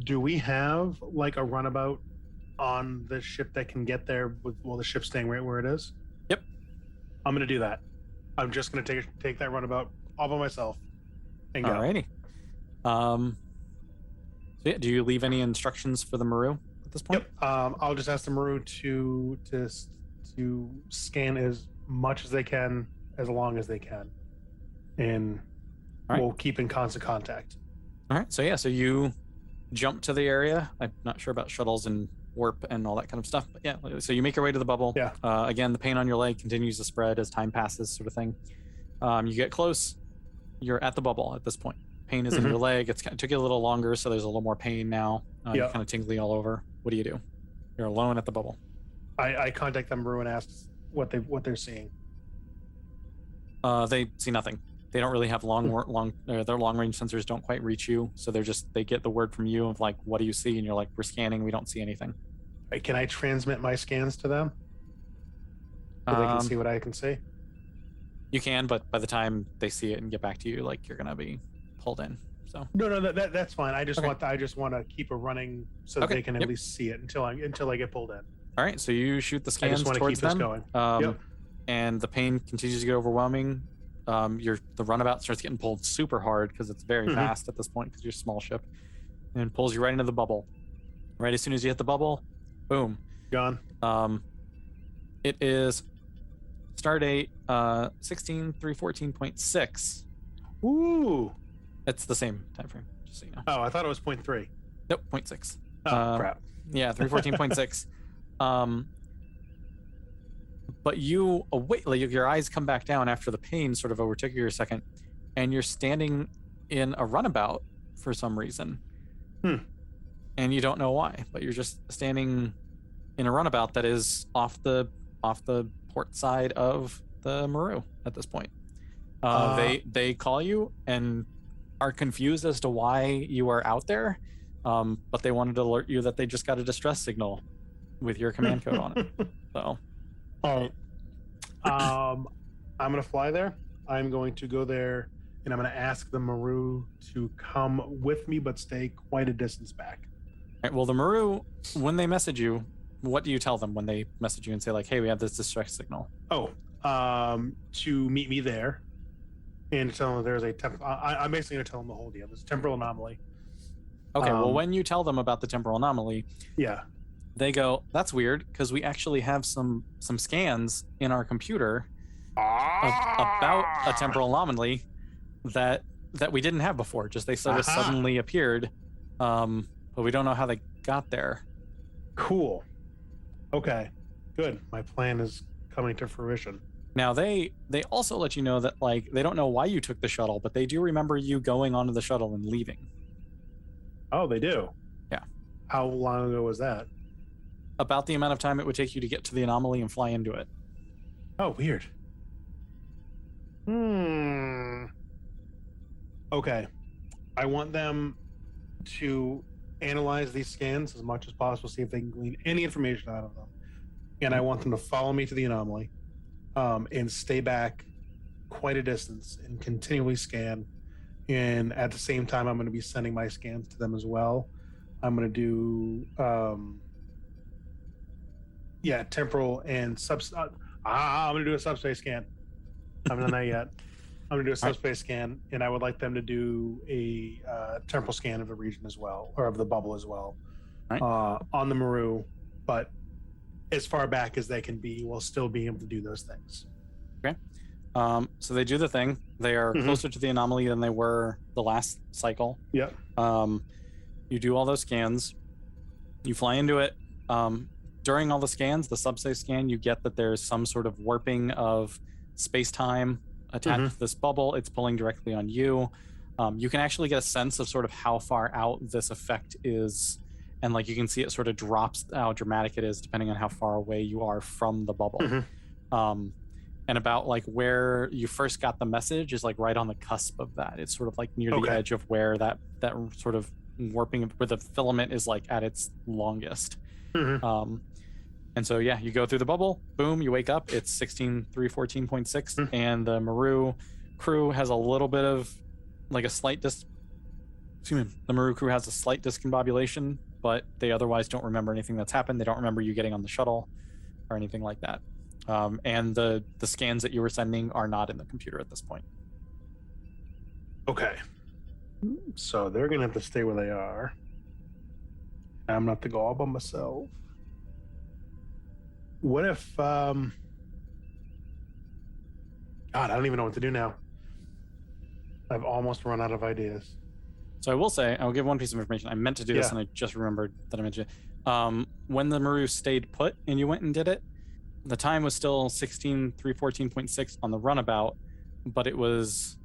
Do we have like a runabout on the ship that can get there while the ship's staying right where it is? Yep. I'm gonna do that. I'm just gonna take that runabout all by myself and go. Alrighty. So yeah, do you leave any instructions for the Maru at this point? Yep. I'll just ask the Maru to scan as much as they can, as long as they can, and we'll keep in constant contact. All right. So yeah, so you jump to the area. I'm not sure about shuttles and warp and all that kind of stuff, but yeah. So you make your way to the bubble. Yeah. Again, the pain on your leg continues to spread as time passes, sort of thing. You get close. You're at the bubble at this point. Pain is in your leg. It took you a little longer, so there's a little more pain now. You're kind of tingly all over. What do? You're alone at the bubble. I contact them, Maru, and ask what they're seeing. They see nothing. They don't really have their long range sensors don't quite reach you, so they get the word from you of like, what do you see? And you're like, we're scanning, we don't see anything. Right, can I transmit my scans to them so they can see what I can see? You can, but by the time they see it and get back to you, like you're gonna be pulled in. So no, that's fine. I just want to keep it running so that they can at least see it until I get pulled in. All right, so you shoot the scans I just want to towards keep them. this going. And the pain continues to get overwhelming. The runabout starts getting pulled super hard because it's very fast at this point because you're a small ship, and pulls you right into the bubble. Right as soon as you hit the bubble, boom, gone. It is stardate 16.314.6. Ooh, it's the same time frame, just so you know. Oh, I thought it was 0.3. Nope, 0.6. Oh, crap. Yeah, 314.6. But you awake, like your eyes come back down after the pain sort of overtook you for a second, and you're standing in a runabout for some reason. And you don't know why, but you're just standing in a runabout that is off the port side of the Maru at this point. They call you and are confused as to why you are out there, but they wanted to alert you that they just got a distress signal with your command code on it. So, all right. I'm gonna fly there. I'm going to go there, and I'm gonna ask the Maru to come with me, but stay quite a distance back. All right, well, the Maru, when they message you, what do you tell them when they message you and say like, "Hey, we have this distress signal"? Oh, to meet me there, and tell them there's a I'm basically gonna tell them the whole deal. There's a temporal anomaly. Okay, well, when you tell them about the temporal anomaly, they go, "That's weird, because we actually have some scans in our computer about a temporal anomaly that we didn't have before. Just they sort of suddenly appeared, but we don't know how they got there." Cool. Okay, good. My plan is coming to fruition. Now they also let you know that like they don't know why you took the shuttle, but they do remember you going onto the shuttle and leaving. Oh, they do? Yeah. How long ago was that? About the amount of time it would take you to get to the anomaly and fly into it. Oh, weird. Okay. I want them to analyze these scans as much as possible, see if they can glean any information out of them. And I want them to follow me to the anomaly, and stay back quite a distance and continually scan. And at the same time, I'm going to be sending my scans to them as well. I'm going to do temporal and I'm going to do a subspace scan. I haven't done that yet. I'm going to do a subspace scan, and I would like them to do a temporal scan of the region as well, or of the bubble as well, on the Maru, but as far back as they can be while still being able to do those things. Okay. So they do the thing. They are closer to the anomaly than they were the last cycle. Yep. You do all those scans. You fly into it. During all the scans, the subspace scan, you get that there's some sort of warping of space-time attached to this bubble. It's pulling directly on you. You can actually get a sense of sort of how far out this effect is, and like you can see it sort of drops how dramatic it is depending on how far away you are from the bubble. And about like where you first got the message is like right on the cusp of that. It's sort of like near the edge of where that sort of warping, where the filament is like at its longest. And so you go through the bubble, boom, you wake up, it's 16.314.6, and the Maru crew has a little bit of like a slight the Maru crew has a slight discombobulation, but they otherwise don't remember anything that's happened. They don't remember you getting on the shuttle or anything like that. And the scans that you were sending are not in the computer at this point. Okay. So they're gonna have to stay where they are. I'm gonna have to go all by myself. What if God, I don't even know what to do now. I've almost run out of ideas. So I will say, I'll give one piece of information. I meant to do this and I just remembered that I mentioned it. When the Maru stayed put and you went and did it, the time was still 16.314.6 on the runabout, but it was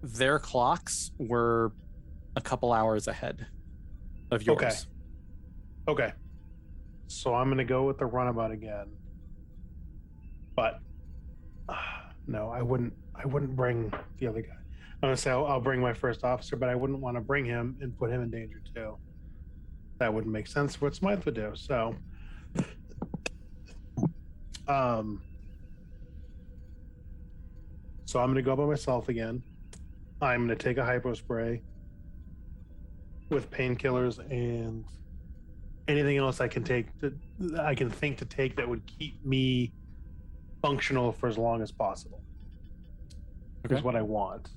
their clocks were a couple hours ahead of yours. Okay. So I'm going to go with the runabout again. But no, I wouldn't. I wouldn't bring the other guy. I'm gonna say I'll bring my first officer, but I wouldn't want to bring him and put him in danger too. That wouldn't make sense. What Smythe would do. So, um, so I'm gonna go by myself again. I'm gonna take a hypo spray with painkillers and anything else I can think to take that would keep me functional for as long as possible. Okay. Is what I want.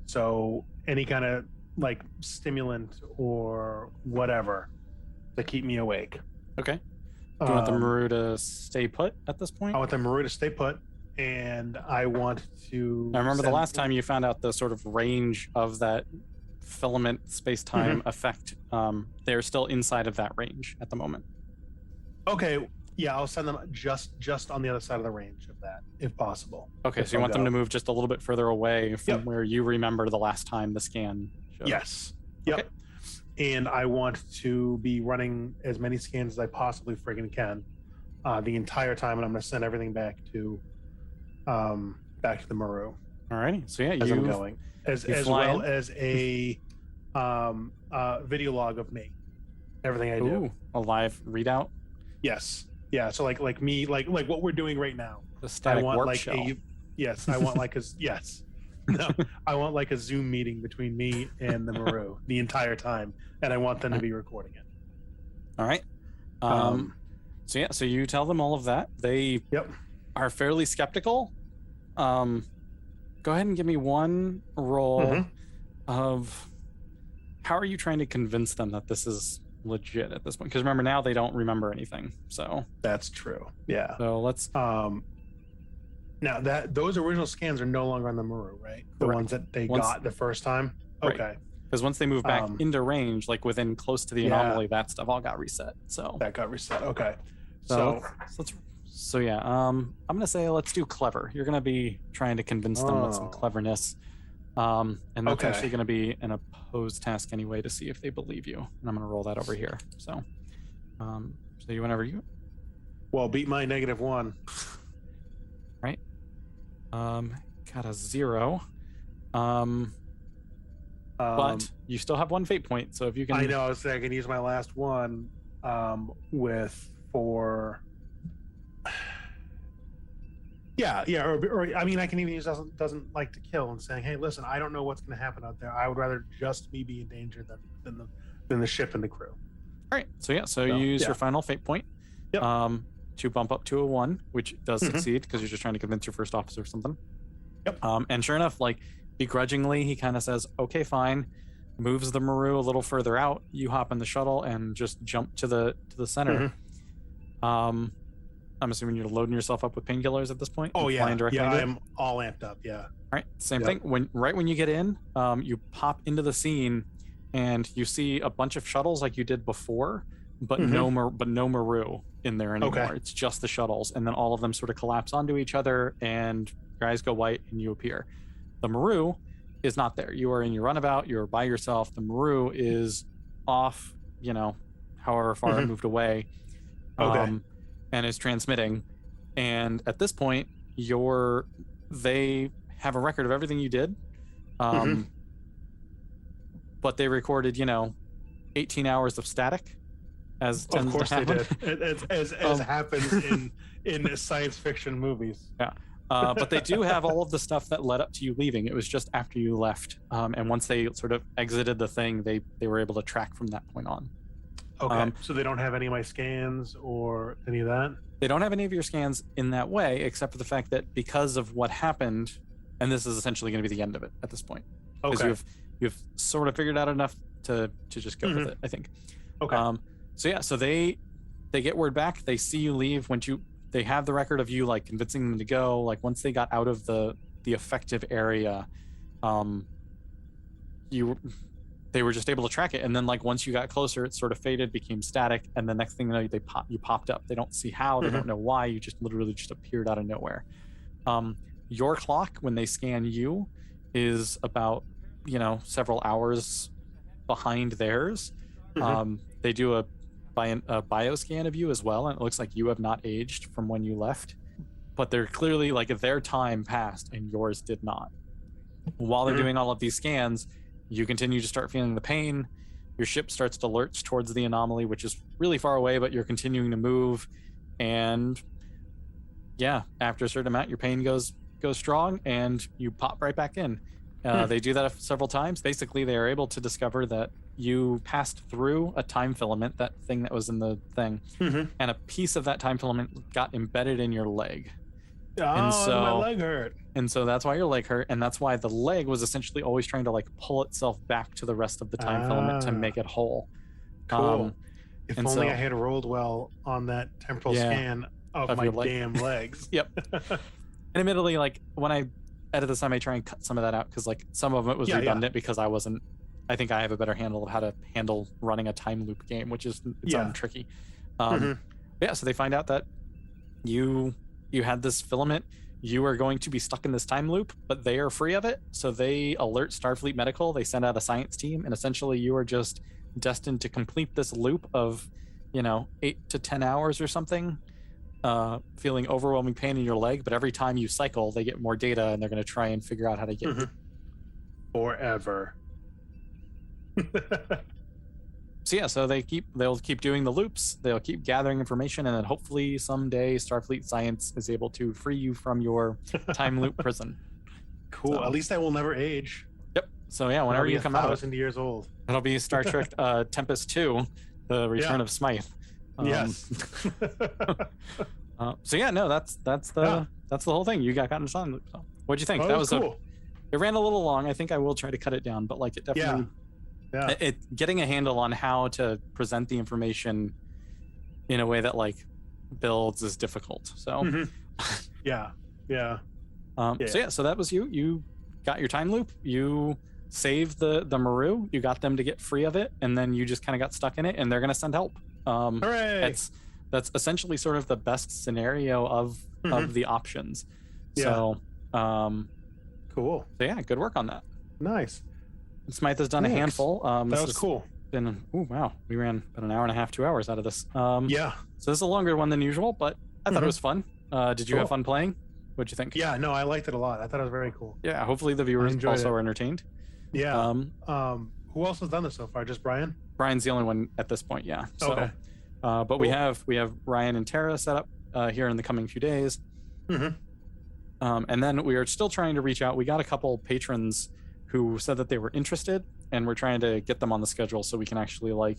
So any kind of like stimulant or whatever to keep me awake. Okay. Do you want the Maru to stay put at this point? I want the Maru to stay put, and I want to. I remember the last time you found out the sort of range of that filament space-time effect. They're still inside of that range at the moment. Okay. Yeah, I'll send them just on the other side of the range of that, if possible. Okay, so you want them to move just a little bit further away from where you remember the last time the scan showed. Yes. Yep. Okay. And I want to be running as many scans as I possibly friggin' can the entire time, and I'm going to send everything back to the Maru. Alrighty. So yeah, as I'm going, as well as a video log of me, everything I do. A live readout. Yes. Yeah, so like what we're doing right now. The static warp shell. I want like a No, I want like a Zoom meeting between me and the Maru the entire time, and I want them to be recording it. All right. So you tell them all of that. They are fairly skeptical. Go ahead and give me one roll of how are you trying to convince them that this is legit at this point, because remember now they don't remember anything, so that's true. Yeah, so let's now that those original scans are no longer on the Maru, right? The ones that they got the first time. Okay, because once they move back into range, like within close to the anomaly, that stuff all got reset. So that got reset. Okay, so I'm gonna say let's do clever. You're gonna be trying to convince them with some cleverness. And that's actually going to be an opposed task anyway to see if they believe you. And I'm going to roll that over here. So, you whenever you. Well, beat my -1. Right. Got a 0. But you still have 1 fate point. So if you can. I know. I was saying I can use my last one. For. Yeah, or I mean, I can even use doesn't like to kill and saying, "Hey, listen, I don't know what's going to happen out there. I would rather just me be in danger than the ship and the crew." All right, so you use your final fate point to bump up to a 1, which does succeed because you're just trying to convince your first officer or something. Yep. And sure enough, like begrudgingly, he kind of says, "Okay, fine." Moves the Maru a little further out. You hop in the shuttle and just jump to the center. I'm assuming you're loading yourself up with painkillers at this point. Oh yeah, I'm all amped up. Yeah. All right, same thing. When you get in, you pop into the scene, and you see a bunch of shuttles like you did before, but no Maru in there anymore. Okay. It's just the shuttles, and then all of them sort of collapse onto each other, and your eyes go white, and you appear. The Maru is not there. You are in your runabout. You're by yourself. The Maru is off. However far it moved away. Okay. And is transmitting, and at this point they have a record of everything you did, but they recorded 18 hours of static, as tends to happen. Of course they did, as happens in science fiction movies. But they do have all of the stuff that led up to you leaving. It was just after you left, and once they sort of exited the thing, they were able to track from that point on. Okay, so they don't have any of my scans or any of that? They don't have any of your scans in that way, except for the fact that because of what happened, and this is essentially going to be the end of it at this point. Okay. You've sort of figured out enough to just go with it, I think. Okay. So they get word back. They see you leave. They have the record of you like convincing them to go. Like once they got out of the effective area, they were just able to track it, and then like once you got closer, it sort of faded, became static, and the next thing you know, you popped up. They don't see how, they don't know why. You just literally just appeared out of nowhere. Your clock when they scan you is about several hours behind theirs. They do a bioscan of you as well, and it looks like you have not aged from when you left. but they're clearly like their time passed and yours did not. While they're doing all of these scans, you continue to start feeling the pain. Your ship starts to lurch towards the anomaly, which is really far away, but you're continuing to move. And yeah, after a certain amount, your pain goes strong and you pop right back in. They do that several times. Basically, they are able to discover that you passed through a time filament, that thing that was in the thing, and a piece of that time filament got embedded in your leg. Oh, so my leg hurt. And so that's why your leg hurt, and that's why the leg was essentially always trying to like pull itself back to the rest of the time filament to make it whole. Cool. If only I had rolled well on that temporal scan of my damn legs. Yep. And admittedly, like when I edit this, I may try and cut some of that out because like some of it was redundant because I think I have a better handle of how to handle running a time loop game, which is its own tricky. Yeah, so they find out that you had this filament. You are going to be stuck in this time loop, but they are free of it. So they alert Starfleet Medical. They send out a science team, and essentially you are just destined to complete this loop of, 8 to 10 hours or something, feeling overwhelming pain in your leg. But every time you cycle, they get more data, and they're going to try and figure out how to get you. Forever. So yeah, so they'll keep doing the loops. They'll keep gathering information, and then hopefully someday Starfleet Science is able to free you from your time loop prison. Cool. So, at least I will never age. Yep. So yeah, whenever you come out, 1,000 years old. It'll be Star Trek Tempest 2, The Return of Smythe. Yes. So yeah, no, that's the whole thing. You got into time loop. So what'd you think? That was cool. It ran a little long. I think I will try to cut it down, but like it definitely. Yeah. Getting a handle on how to present the information in a way that like builds is difficult. So So that was you got your time loop, you saved the Maru, you got them to get free of it, and then you just kind of got stuck in it, and they're gonna send help. Hooray! That's essentially sort of the best scenario of the options. So cool. So yeah, good work on that. Nice. Smythe has done a handful. That was cool. Wow, we ran about an hour and a half, 2 hours out of this. So this is a longer one than usual, but I thought it was fun. Did you have fun playing? What'd you think? Yeah, no, I liked it a lot. I thought it was very cool. Yeah, hopefully the viewers also are entertained. Yeah. Who else has done this so far? Just Brian? Brian's the only one at this point. Yeah. So, okay. But cool. we have Ryan and Tara set up here in the coming few days. And then we are still trying to reach out. We got a couple patrons who said that they were interested, and we're trying to get them on the schedule so we can actually like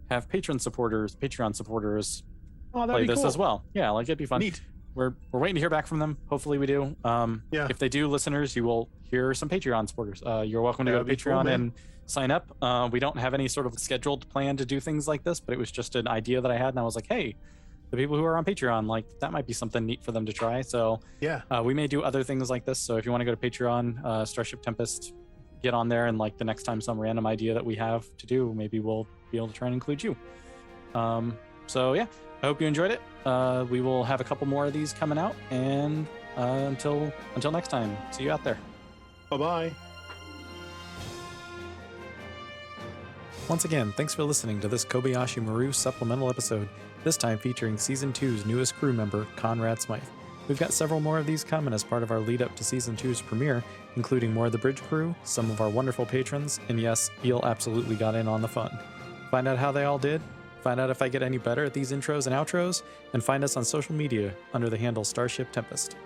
have Patreon supporters play this as well. Yeah, like it'd be fun. Neat. We're waiting to hear back from them. Hopefully we do. If they do, listeners, you will hear some Patreon supporters. You're welcome to go to Patreon and sign up. We don't have any sort of scheduled plan to do things like this, but it was just an idea that I had, and I was like, hey, the people who are on Patreon, like that might be something neat for them to try. So we may do other things like this. So if you want to go to Patreon, Starship Tempest, get on there, and like the next time some random idea that we have to do, maybe we'll be able to try and include you. So yeah, I hope you enjoyed it. We will have a couple more of these coming out, and until next time, see you out there. Bye-bye. Once again, thanks for listening to this Kobayashi Maru supplemental episode, this time featuring Season 2's newest crew member, Conrad Smythe. We've got several more of these coming as part of our lead up to Season 2's premiere, including more of the bridge crew, some of our wonderful patrons, and yes, Eel absolutely got in on the fun. Find out how they all did, find out if I get any better at these intros and outros, and find us on social media under the handle Starship Tempest.